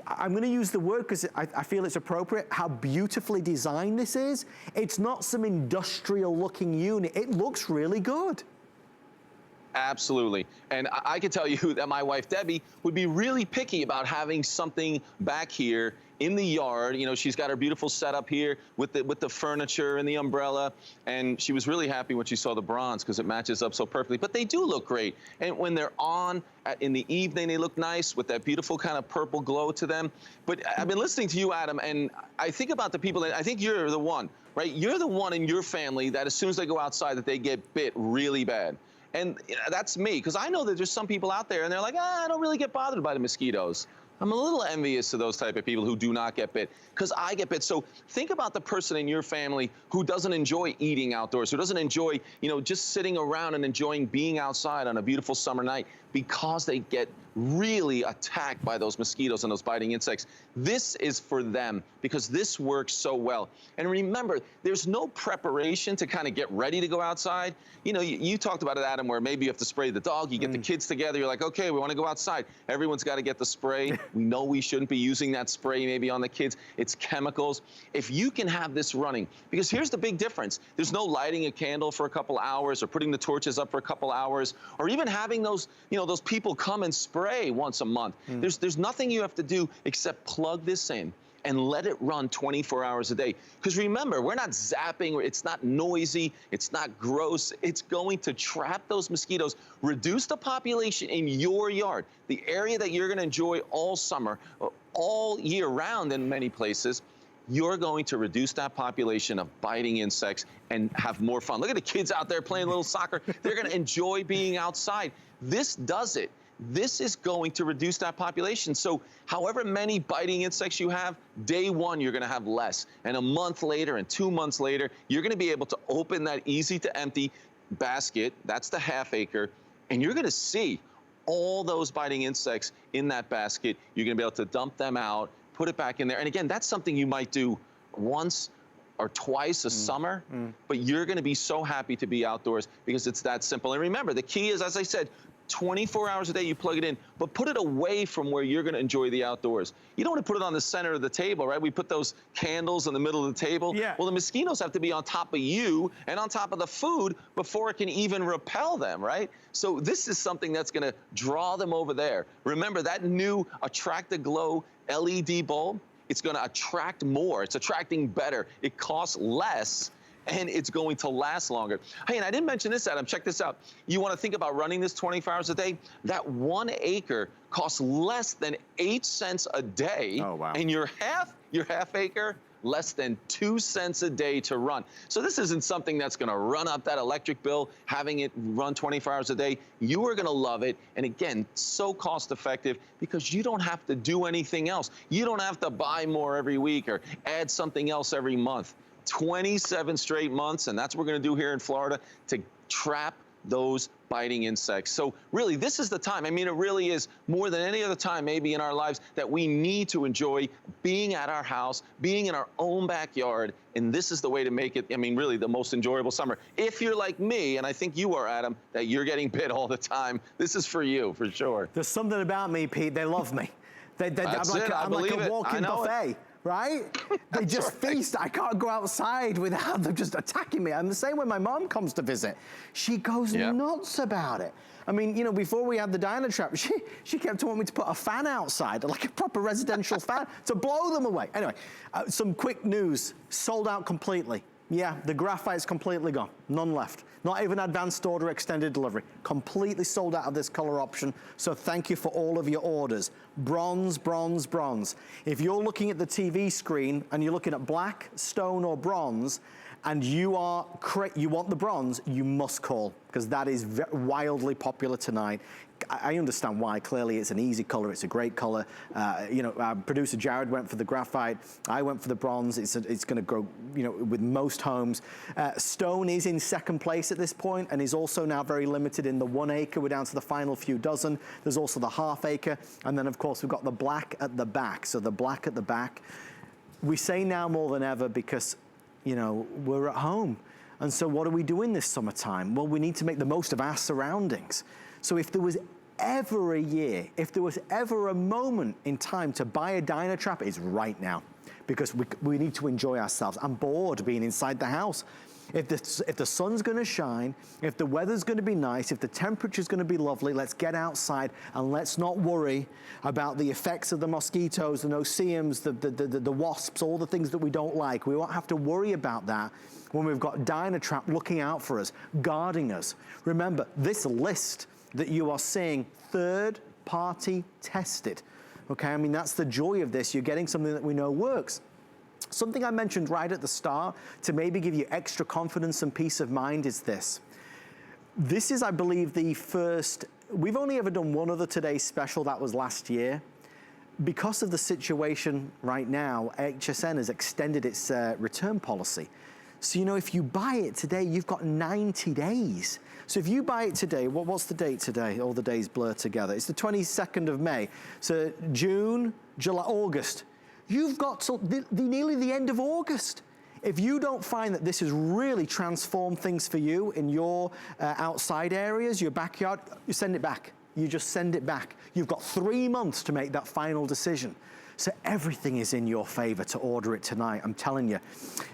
I'm gonna use the word because I feel it's appropriate, how beautifully designed this is. It's not some industrial looking unit, it looks really good. Absolutely. And I can tell you that my wife, Debbie, would be really picky about having something back here in the yard. You know, she's got her beautiful setup here with the furniture and the umbrella. And she was really happy when she saw the bronze because it matches up so perfectly. But they do look great. And when they're on in the evening, they look nice with that beautiful kind of purple glow to them. But I've been listening to you, Adam, and I think about the people that, I think you're the one, right? You're the one in your family that as soon as they go outside that they get bit really bad. And that's me, because I know that there's some people out there and they're like, I don't really get bothered by the mosquitoes. I'm a little envious to those type of people who do not get bit, because I get bit. So think about the person in your family who doesn't enjoy eating outdoors, who doesn't enjoy, you know, just sitting around and enjoying being outside on a beautiful summer night because they get really attacked by those mosquitoes and those biting insects. This is for them because this works so well. And remember, there's no preparation to kind of get ready to go outside. You know, you talked about it, Adam, where maybe you have to spray the dog, you get the kids together, you're like, okay, we want to go outside. Everyone's got to get the spray. We know we shouldn't be using that spray maybe on the kids. It's chemicals. If you can have this running, because here's the big difference. There's no lighting a candle for a couple hours or putting the torches up for a couple hours or even having those, you know, those people come and spray once a month. There's nothing you have to do except plug this in and let it run 24 hours a day. Because remember, we're not zapping, it's not noisy, it's not gross, it's going to trap those mosquitoes, reduce the population in your yard, the area that you're gonna enjoy all summer, all year round in many places. You're going to reduce that population of biting insects and have more fun. Look at the kids out there playing a little soccer. They're gonna enjoy being outside. This does it. This is going to reduce that population. So however many biting insects you have, day one, you're gonna have less. And a month later and 2 months later, you're gonna be able to open that easy to empty basket, that's the ½ acre, and you're gonna see all those biting insects in that basket. You're gonna be able to dump them out, put it back in there. And again, that's something you might do once or twice a summer, but you're gonna be so happy to be outdoors because it's that simple. And remember, the key is, as I said, 24 hours a day you plug it in, but put it away from where you're gonna enjoy the outdoors. You don't wanna put it on the center of the table, right? We put those candles in the middle of the table. Yeah. Well, the mosquitoes have to be on top of you and on top of the food before it can even repel them, right? So this is something that's gonna draw them over there. Remember that new Attractor Glow LED bulb? It's gonna attract more, it's attracting better. It costs less, and it's going to last longer. Hey, and I didn't mention this, Adam, check this out. You wanna think about running this 24 hours a day? That 1 acre costs less than 8 cents a day. Oh, wow. And your half acre, less than 2 cents a day to run. So this isn't something that's gonna run up that electric bill, having it run 24 hours a day. You are gonna love it. And again, so cost effective because you don't have to do anything else. You don't have to buy more every week or add something else every month. 27 straight months, and that's what we're gonna do here in Florida to trap those biting insects. So really, this is the time. I mean, it really is more than any other time maybe in our lives that we need to enjoy being at our house, being in our own backyard, and this is the way to make it, I mean, really the most enjoyable summer. If you're like me, and I think you are, Adam, that you're getting bit all the time, this is for you, for sure. There's something about me, Pete, they love me. I'm like a walking buffet. right? They just feast. I can't go outside without them just attacking me. And the same when my mom comes to visit. She goes nuts about it. I mean, you know, before we had the DynaTrap, she kept wanting me to put a fan outside, like a proper residential fan, to blow them away. Anyway, some quick news. Sold out completely. Yeah, the graphite's completely gone. None left. Not even advanced order, extended delivery. Completely sold out of this color option. So thank you for all of your orders. Bronze, bronze, bronze. If you're looking at the TV screen and you're looking at black, stone, or bronze, and you want the bronze, you must call, because that is wildly popular tonight. I understand why. Clearly, it's an easy color. It's a great color. You know, our producer Jared went for the graphite. I went for the bronze. It's going to go, you know, with most homes. Stone is in second place at this point, and is also now very limited in the 1 acre. We're down to the final few dozen. There's also the ½ acre, and then of course we've got the black at the back. So the black at the back. We say now more than ever because, you know, we're at home. And so what are we doing this summertime? Well, we need to make the most of our surroundings. So if there was ever a year, if there was ever a moment in time to buy a DynaTrap, it's right now. Because we need to enjoy ourselves. I'm bored being inside the house. If the sun's gonna shine, if the weather's gonna be nice, if the temperature's gonna be lovely, let's get outside and let's not worry about the effects of the mosquitoes, the no-see-ums, the wasps, all the things that we don't like. We won't have to worry about that when we've got DynaTrap looking out for us, guarding us. Remember, this list that you are seeing, third-party tested. Okay, I mean, that's the joy of this. You're getting something that we know works. Something I mentioned right at the start to maybe give you extra confidence and peace of mind is this. This is, I believe, the first, we've only ever done one other Today's Special, that was last year. Because of the situation right now, HSN has extended its return policy. So, you know, if you buy it today, you've got 90 days. So if you buy it today, what's the date today? All the days blur together. It's the 22nd of May. So June, July, August. You've got till nearly the end of August. If you don't find that this has really transformed things for you in your outside areas, your backyard, you send it back. You just send it back. You've got 3 months to make that final decision. So everything is in your favor to order it tonight, I'm telling you.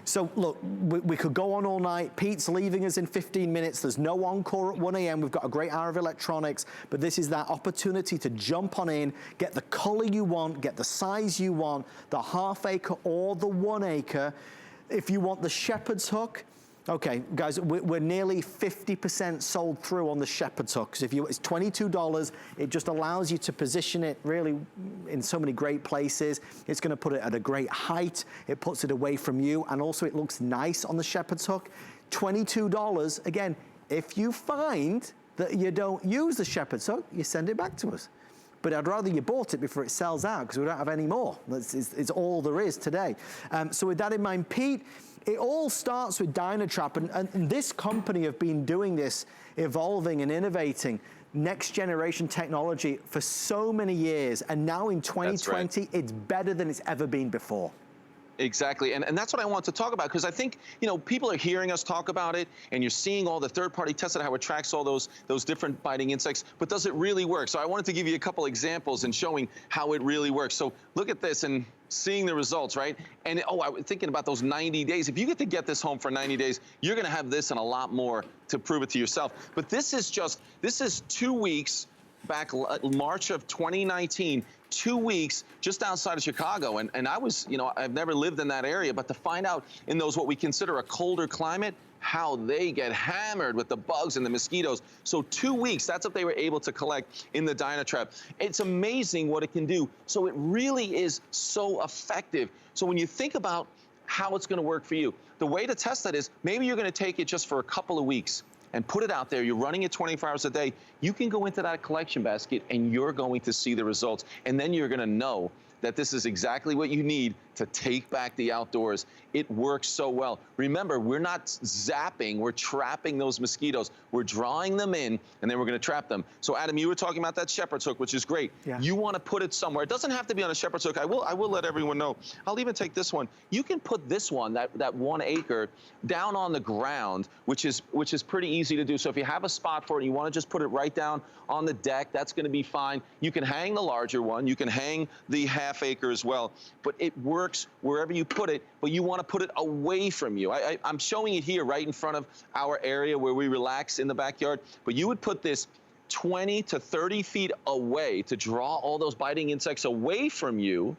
So look, we could go on all night. Pete's leaving us in 15 minutes. There's no encore at 1 a.m. We've got a great hour of electronics, but this is that opportunity to jump on in, get the color you want, get the size you want, the ½ acre or the 1 acre. If you want the shepherd's hook, okay, guys, we're nearly 50% sold through on the shepherd's hook. So it's $22. It just allows you to position it really in so many great places. It's gonna put it at a great height. It puts it away from you, and also it looks nice on the shepherd's hook. $22, again, if you find that you don't use the shepherd's hook, you send it back to us. But I'd rather you bought it before it sells out, because we don't have any more. It's all there is today. So with that in mind, Pete, it all starts with DynaTrap, and this company have been doing this, evolving and innovating next generation technology for so many years, and now in 2020, it's better than it's ever been before. Exactly, and that's what I want to talk about, because I think, you know, people are hearing us talk about it, and you're seeing all the third-party tests and how it tracks all those different biting insects, but does it really work? So I wanted to give you a couple examples and showing how it really works. So look at this and seeing the results, right? And I was thinking about those 90 days. If you get to get this home for 90 days, you're gonna have this and a lot more to prove it to yourself. But this is 2 weeks back, March of 2019, 2 weeks just outside of Chicago. And I was, you know, I've never lived in that area, but to find out in those what we consider a colder climate, how they get hammered with the bugs and the mosquitoes. So 2 weeks, that's what they were able to collect in the DynaTrap. It's amazing what it can do. So it really is so effective. So when you think about how it's gonna work for you, the way to test that is maybe you're gonna take it just for a couple of weeks and put it out there. You're running it 24 hours a day. You can go into that collection basket and you're going to see the results. And then you're gonna know that this is exactly what you need to take back the outdoors. It works so well. Remember, we're not zapping, we're trapping those mosquitoes. We're drawing them in, and then we're gonna trap them. So Adam, you were talking about that shepherd's hook, which is great. Yeah. You wanna put it somewhere. It doesn't have to be on a shepherd's hook. I will let everyone know. I'll even take this one. You can put this one, that 1 acre, down on the ground, which is pretty easy to do. So if you have a spot for it, you wanna just put it right down on the deck, that's gonna be fine. You can hang the larger one, you can hang the ½ acre as well, but it works works wherever you put it, but you want to put it away from you. I'm showing it here right in front of our area where we relax in the backyard, but you would put this 20 to 30 feet away to draw all those biting insects away from you.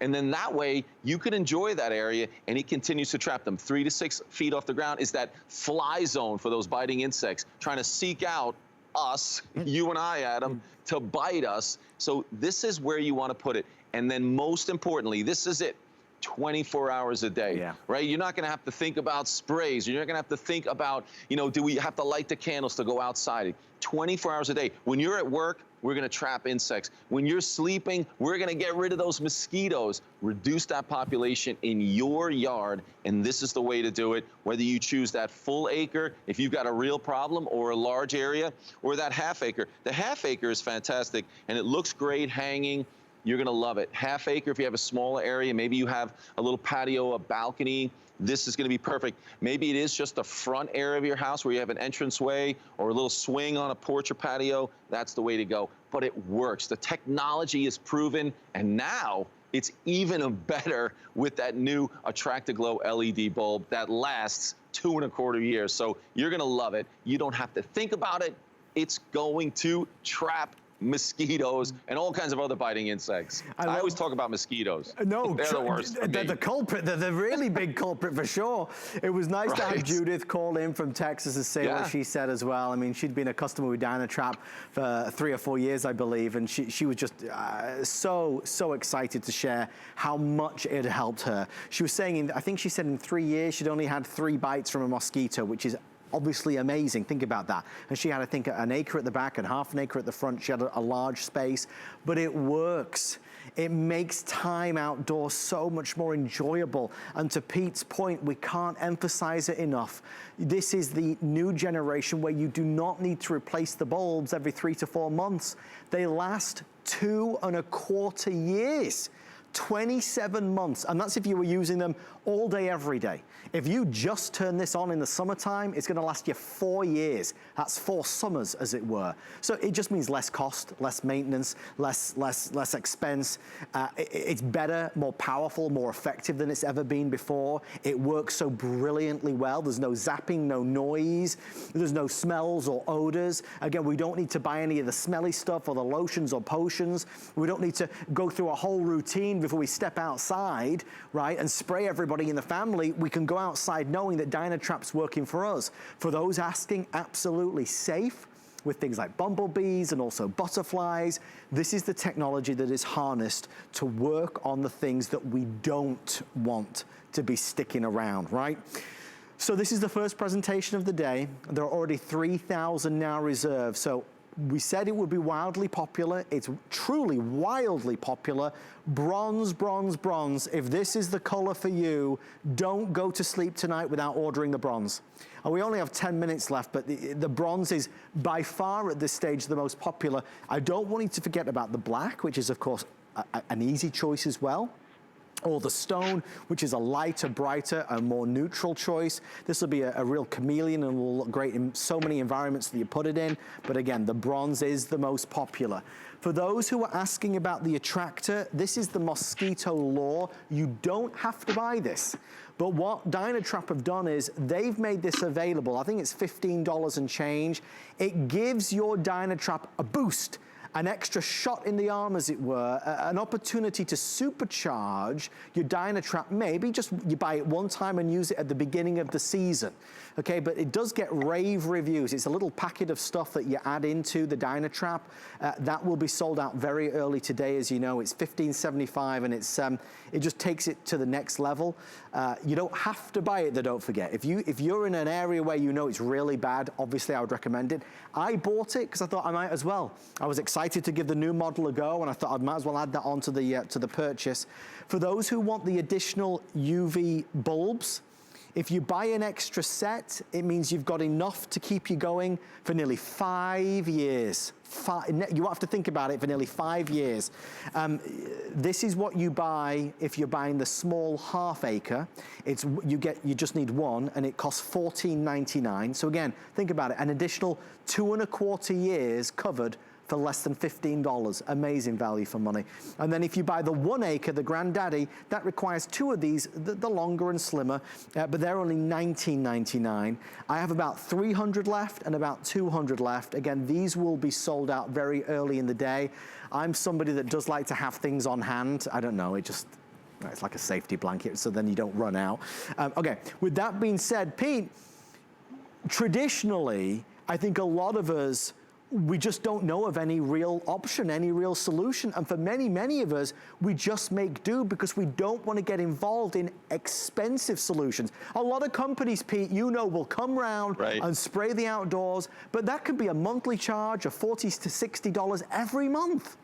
And then that way you can enjoy that area, and it continues to trap them. 3 to 6 feet off the ground is that fly zone for those biting insects, trying to seek out us, you and I, Adam, to bite us. So this is where you want to put it. And then most importantly, this is it. 24 hours a day, right? You're not going to have to think about sprays. You're not going to have to think about, you know, do we have to light the candles to go outside? 24 hours a day. When you're at work, we're going to trap insects. When you're sleeping, we're going to get rid of those mosquitoes, reduce that population in your yard, and this is the way to do it, whether you choose that full acre, if you've got a real problem, or a large area, or that half acre. The half acre is fantastic, and it looks great hanging. You're going to love it. Half acre, if you have a smaller area, maybe you have a little patio, a balcony, this is going to be perfect. Maybe it is just the front area of your house where you have an entranceway or a little swing on a porch or patio. That's the way to go. But it works. The technology is proven, and now it's even better with that new Attractor LED bulb that lasts 2¼ years. So you're going to love it. You don't have to think about it. It's going to trap mosquitoes and all kinds of other biting insects. I always talk about mosquitoes. No, they're the worst. They're the culprit. They're the really big culprit for sure. It was nice to have Judith call in from Texas and say what she said as well. I mean, she'd been a customer with DynaTrap for 3 or 4 years, I believe, and she was just so excited to share how much it helped her. She was saying, I think she said in 3 years she'd only had 3 bites from a mosquito, which is obviously amazing. Think about that. And she had, I think, an acre at the back and half an acre at the front. She had a large space, but it works. It makes time outdoors so much more enjoyable. And to Pete's point, we can't emphasize it enough. This is the new generation where you do not need to replace the bulbs every 3 to 4 months. They last 2¼ years. 27 months, and that's if you were using them all day, every day. If you just turn this on in the summertime, it's gonna last you 4 years. That's 4 summers, as it were. So it just means less cost, less maintenance, less expense. It's better, more powerful, more effective than it's ever been before. It works so brilliantly well. There's no zapping, no noise. There's no smells or odors. Again, we don't need to buy any of the smelly stuff or the lotions or potions. We don't need to go through a whole routine before we step outside, right, and spray everybody in the family. We can go outside knowing that DynaTrap's working for us. For those asking, absolutely safe with things like bumblebees and also butterflies. This is the technology that is harnessed to work on the things that we don't want to be sticking around, right? So this is the first presentation of the day. There are already 3,000 now reserved. So we said it would be wildly popular. It's truly wildly popular. Bronze, bronze, bronze. If this is the color for you, don't go to sleep tonight without ordering the bronze. And we only have 10 minutes left, but the bronze is by far at this stage the most popular. I don't want you to forget about the black, which is of course an easy choice as well. Or the stone, which is a lighter, brighter, a more neutral choice. This will be a real chameleon and will look great in so many environments that you put it in. But again, the bronze is the most popular. For those who are asking about the attractor, this is the Mosquito Law. You don't have to buy this. But what DynaTrap have done is they've made this available. I think it's $15 and change. It gives your DynaTrap a boost, an extra shot in the arm, as it were, an opportunity to supercharge your DynaTrap. Maybe just you buy it one time and use it at the beginning of the season. Okay, but it does get rave reviews. It's a little packet of stuff that you add into the DynaTrap. That will be sold out very early today, as you know. It's $15.75, and it just takes it to the next level. You don't have to buy it, though, don't forget. If you're in an area where you know it's really bad, obviously I would recommend it. I bought it because I thought I might as well. I was excited to give the new model a go, and I thought I might as well add that on to the purchase. For those who want the additional UV bulbs, if you buy an extra set, it means you've got enough to keep you going for nearly 5 years. You have to think about it for nearly 5 years. This is what you buy if you're buying the small half acre. You just need one, and it costs $14.99. So again, think about it, an additional 2¼ years covered for less than $15. Amazing value for money. And then if you buy the 1 acre, the granddaddy, that requires 2 of these, the longer and slimmer, but they're only $19.99. I have about 300 left and about 200 left. Again, these will be sold out very early in the day. I'm somebody that does like to have things on hand. I don't know, it's like a safety blanket, so then you don't run out. Okay, with that being said, Pete, traditionally, I think a lot of us, we just don't know of any real option, any real solution. And for many, many of us, we just make do because we don't want to get involved in expensive solutions. A lot of companies, Pete, you know, will come round and spray the outdoors, but that could be a monthly charge of $40 to $60 every month.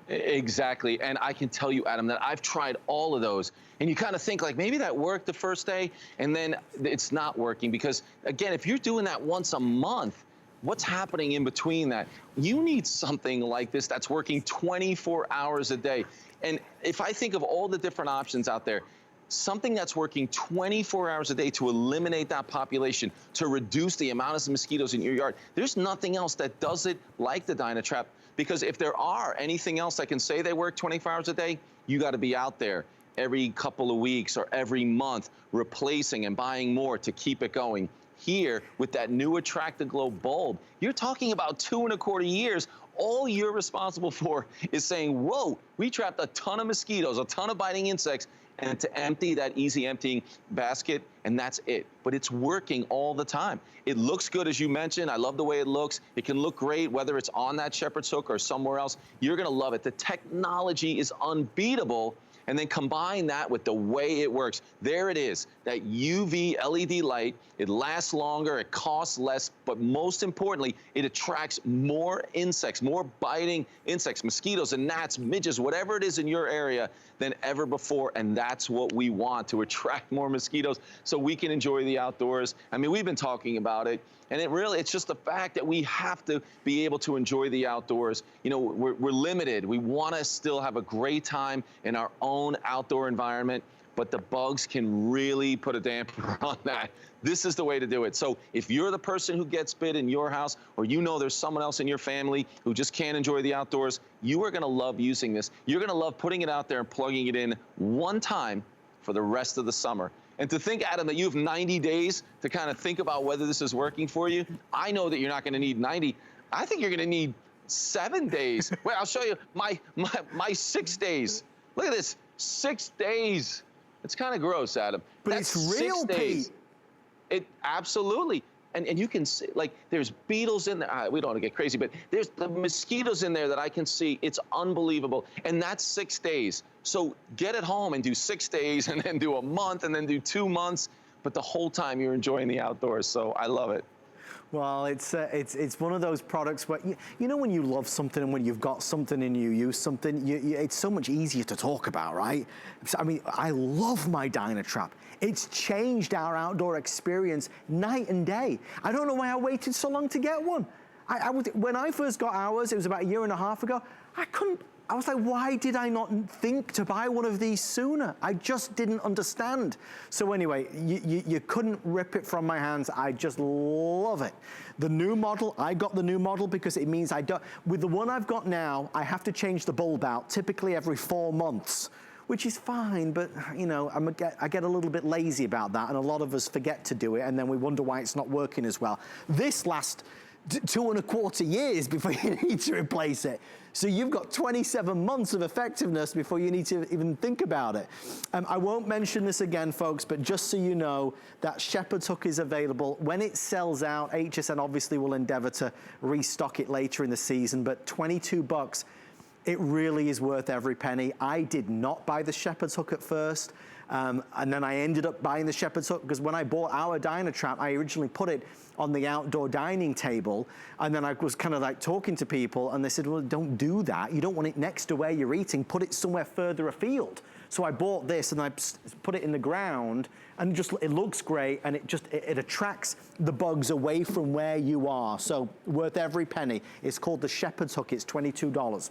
Exactly, and I can tell you, Adam, that I've tried all of those, and you kind of think like maybe that worked the first day, and then it's not working because, again, if you're doing that once a month, what's happening in between that? You need something like this that's working 24 hours a day. And if I think of all the different options out there, something that's working 24 hours a day to eliminate that population, to reduce the amount of mosquitoes in your yard, there's nothing else that does it like the DynaTrap. Because if there are anything else that can say they work 24 hours a day, you got to be out there every couple of weeks or every month replacing and buying more to keep it going. Here, with that new Attractor Glow bulb, you're talking about 2¼ years. All you're responsible for is saying, whoa, we trapped a ton of mosquitoes, a ton of biting insects, and to empty that easy emptying basket, and that's it. But it's working all the time. It looks good, as you mentioned. I love the way it looks. It can look great, whether it's on that shepherd's hook or somewhere else. You're gonna love it. The technology is unbeatable. And then combine that with the way it works. There it is, that UV LED light. It lasts longer, it costs less, but most importantly, it attracts more insects, more biting insects, mosquitoes and gnats, midges, whatever it is in your area than ever before. And that's what we want, to attract more mosquitoes so we can enjoy the outdoors. I mean, we've been talking about it. And it's just the fact that we have to be able to enjoy the outdoors. You know, we're limited. We want to still have a great time in our own outdoor environment, but the bugs can really put a damper on that. This is the way to do it. So if you're the person who gets bit in your house, or you know there's someone else in your family who just can't enjoy the outdoors, you are going to love using this. You're going to love putting it out there and plugging it in one time for the rest of the summer. And to think, Adam, that you have 90 days to kind of think about whether this is working for you, I know that you're not going to need 90. I think you're going to need 7 days. Wait, I'll show you my 6 days. Look at this, 6 days. It's kind of gross, Adam. But that's it's real, Pete. It absolutely. And you can see, like, there's beetles in there. We don't want to get crazy, but there's the mosquitoes in there that I can see. It's unbelievable. And that's 6 days. So get it home and do 6 days, and then do a month, and then do 2 months. But the whole time you're enjoying the outdoors. So I love it. Well, it's one of those products where, you know when you love something and when you've got something and you use something, it's so much easier to talk about, right? I mean, I love my DynaTrap. It's changed our outdoor experience night and day. I don't know why I waited so long to get one. When I first got ours, it was about 1.5 years ago, I was like, why did I not think to buy one of these sooner? I just didn't understand. So anyway, you couldn't rip it from my hands. I just love it. The new model, I got the new model because it means I don't, with the one I've got now, I have to change the bulb out typically every 4 months, which is fine, but you know, I get a little bit lazy about that, and a lot of us forget to do it, and then we wonder why it's not working as well. This lasts 2¼ years before you need to replace it. So you've got 27 months of effectiveness before you need to even think about it. I won't mention this again, folks, but just so you know, that shepherd's hook is available. When it sells out, HSN obviously will endeavor to restock it later in the season, but $22, it really is worth every penny. I did not buy the shepherd's hook at first. And then I ended up buying the shepherd's hook because when I bought our DynaTrap, I originally put it on the outdoor dining table, and then I was kind of like talking to people, and they said, well, don't do that. You don't want it next to where you're eating. Put it somewhere further afield. So I bought this, and I put it in the ground, and it looks great, and it attracts the bugs away from where you are. So worth every penny. It's called the shepherd's hook. It's $22.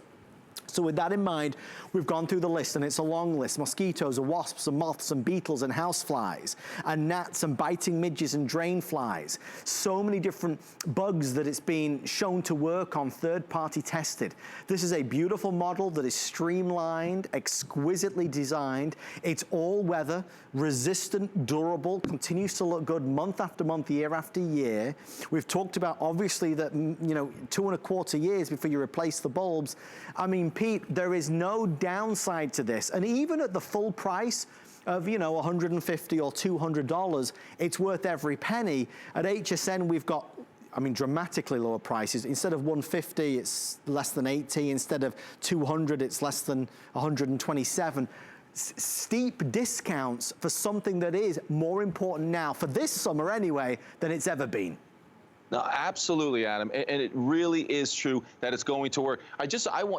So with that in mind, we've gone through the list, and it's a long list. Mosquitoes and wasps and moths and beetles and houseflies and gnats and biting midges and drain flies. So many different bugs that it's been shown to work on, third-party tested. This is a beautiful model that is streamlined, exquisitely designed. It's all-weather, resistant, durable, continues to look good month after month, year after year. We've talked about, obviously, that, 2¼ years before you replace the bulbs. I mean, Pete, there is no downside to this. And even at the full price of, $150 or $200, it's worth every penny. At HSN, we've got, dramatically lower prices. Instead of $150, it's less than $80. Instead of $200, it's less than $127. Steep discounts for something that is more important now, for this summer anyway, than it's ever been. No, absolutely, Adam, and it really is true that it's going to work.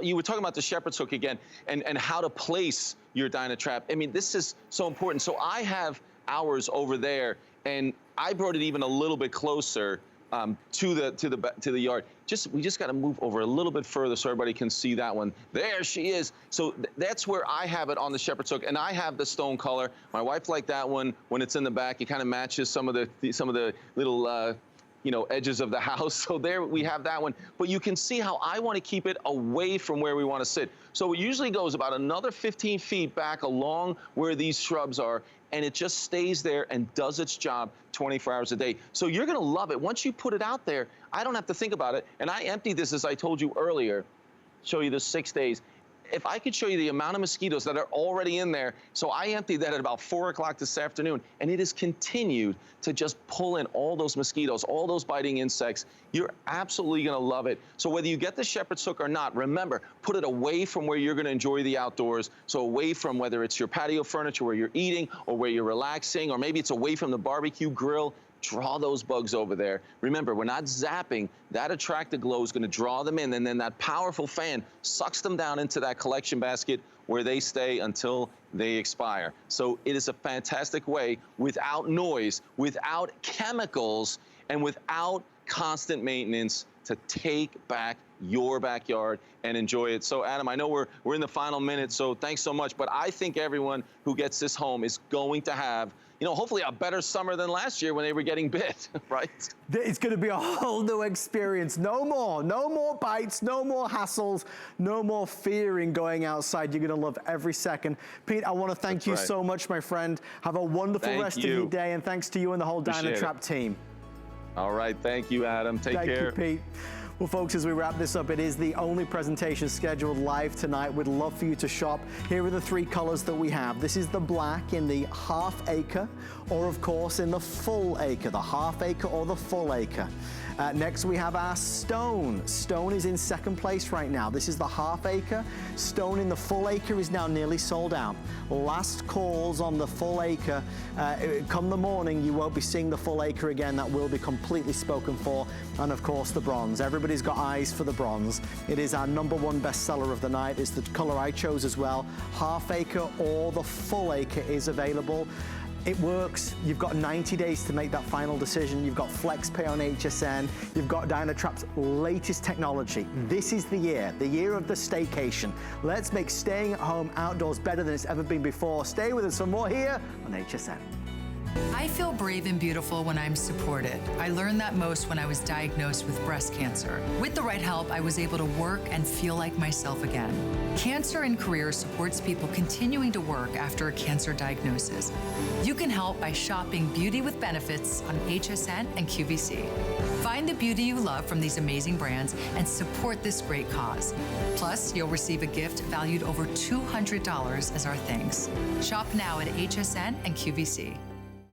You were talking about the shepherd's hook again, and how to place your DynaTrap. This is so important. So I have ours over there, and I brought it even a little bit closer to the yard. We just got to move over a little bit further so everybody can see that one. There she is. So that's where I have it on the shepherd's hook, and I have the stone color. My wife liked that one when it's in the back. It kind of matches some of the little edges of the house. So there we have that one. But you can see how I want to keep it away from where we want to sit. So it usually goes about another 15 feet back along where these shrubs are, and it just stays there and does its job 24 hours a day. So you're going to love it. Once you put it out there, I don't have to think about it. And I emptied this, as I told you earlier, show you the 6 days. If I could show you the amount of mosquitoes that are already in there, so I emptied that at about 4 o'clock this afternoon, and it has continued to just pull in all those mosquitoes, all those biting insects. You're absolutely going to love it. So whether you get the shepherd's hook or not, remember, put it away from where you're going to enjoy the outdoors. So away from whether it's your patio furniture where you're eating or where you're relaxing, or maybe it's away from the barbecue grill. Draw those bugs over there. Remember, we're not zapping. That attractor glow is going to draw them in, and then that powerful fan sucks them down into that collection basket where they stay until they expire. So it is a fantastic way, without noise, without chemicals, and without constant maintenance, to take back your backyard and enjoy it. So Adam, I know we're in the final minute, so thanks so much, but I think everyone who gets this home is going to have, hopefully a better summer than last year when they were getting bit, right? It's going to be a whole new experience. No more bites, no more hassles, no more fearing going outside. You're going to love every second. Pete, I want to thank you so much, my friend. Have a wonderful rest of your day, and thanks to you and the whole DynaTrap team. All right, thank you, Adam. Take care. Thank you, Pete. Well, folks, as we wrap this up, it is the only presentation scheduled live tonight. We'd love for you to shop. Here are the 3 colors that we have. This is the black in the ½ acre, or of course in the full acre, the ½ acre or the full acre. Next, we have our stone. Stone is in second place right now. This is the ½ acre. Stone in the full acre is now nearly sold out. Last calls on the full acre. Come the morning, you won't be seeing the full acre again. That will be completely spoken for. And of course, the bronze. Everybody's got eyes for the bronze. It is our #1 bestseller of the night. It's the color I chose as well. ½ acre or the full acre is available. It works. You've got 90 days to make that final decision. You've got FlexPay on HSN. You've got DynaTrap's latest technology. This is the year of the staycation. Let's make staying at home outdoors better than it's ever been before. Stay with us for more here on HSN. I feel brave and beautiful when I'm supported. I learned that most when I was diagnosed with breast cancer. With the right help, I was able to work and feel like myself again. Cancer in Career supports people continuing to work after a cancer diagnosis. You can help by shopping Beauty with Benefits on HSN and QVC. Find the beauty you love from these amazing brands and support this great cause. Plus, you'll receive a gift valued over $200 as our thanks. Shop now at HSN and QVC.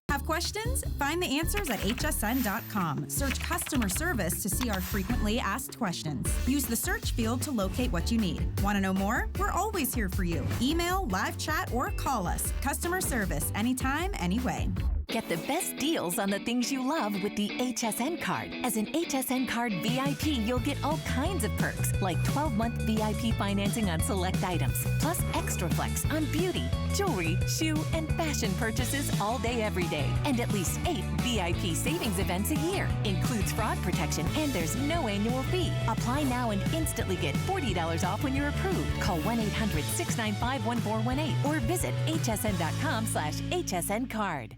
Have questions? Find the answers at hsn.com. Search customer service to see our frequently asked questions. Use the search field to locate what you need. Want to know more? We're always here for you. Email, live chat, or call us. Customer service anytime, anyway. Get the best deals on the things you love with the HSN card. As an HSN card VIP, you'll get all kinds of perks, like 12-month VIP financing on select items, plus extra flex on beauty, jewelry, shoe, and fashion purchases all day, every day. And at least 8 VIP savings events a year. Includes fraud protection, and there's no annual fee. Apply now and instantly get $40 off when you're approved. Call 1-800-695-1418 or visit hsn.com/HSN card.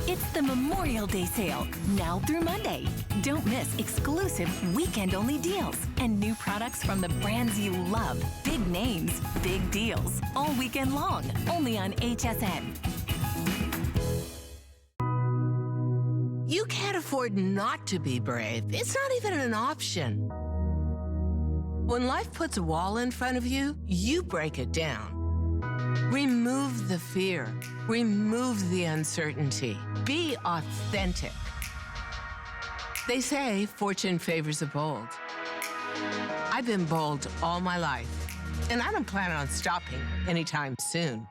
It's the Memorial Day sale, now through Monday. Don't miss exclusive weekend-only deals and new products from the brands you love. Big names, big deals, all weekend long, only on HSN. You can't afford not to be brave. It's not even an option. When life puts a wall in front of you, you break it down. Remove the fear. Remove the uncertainty. Be authentic. They say fortune favors the bold. I've been bold all my life, and I don't plan on stopping anytime soon.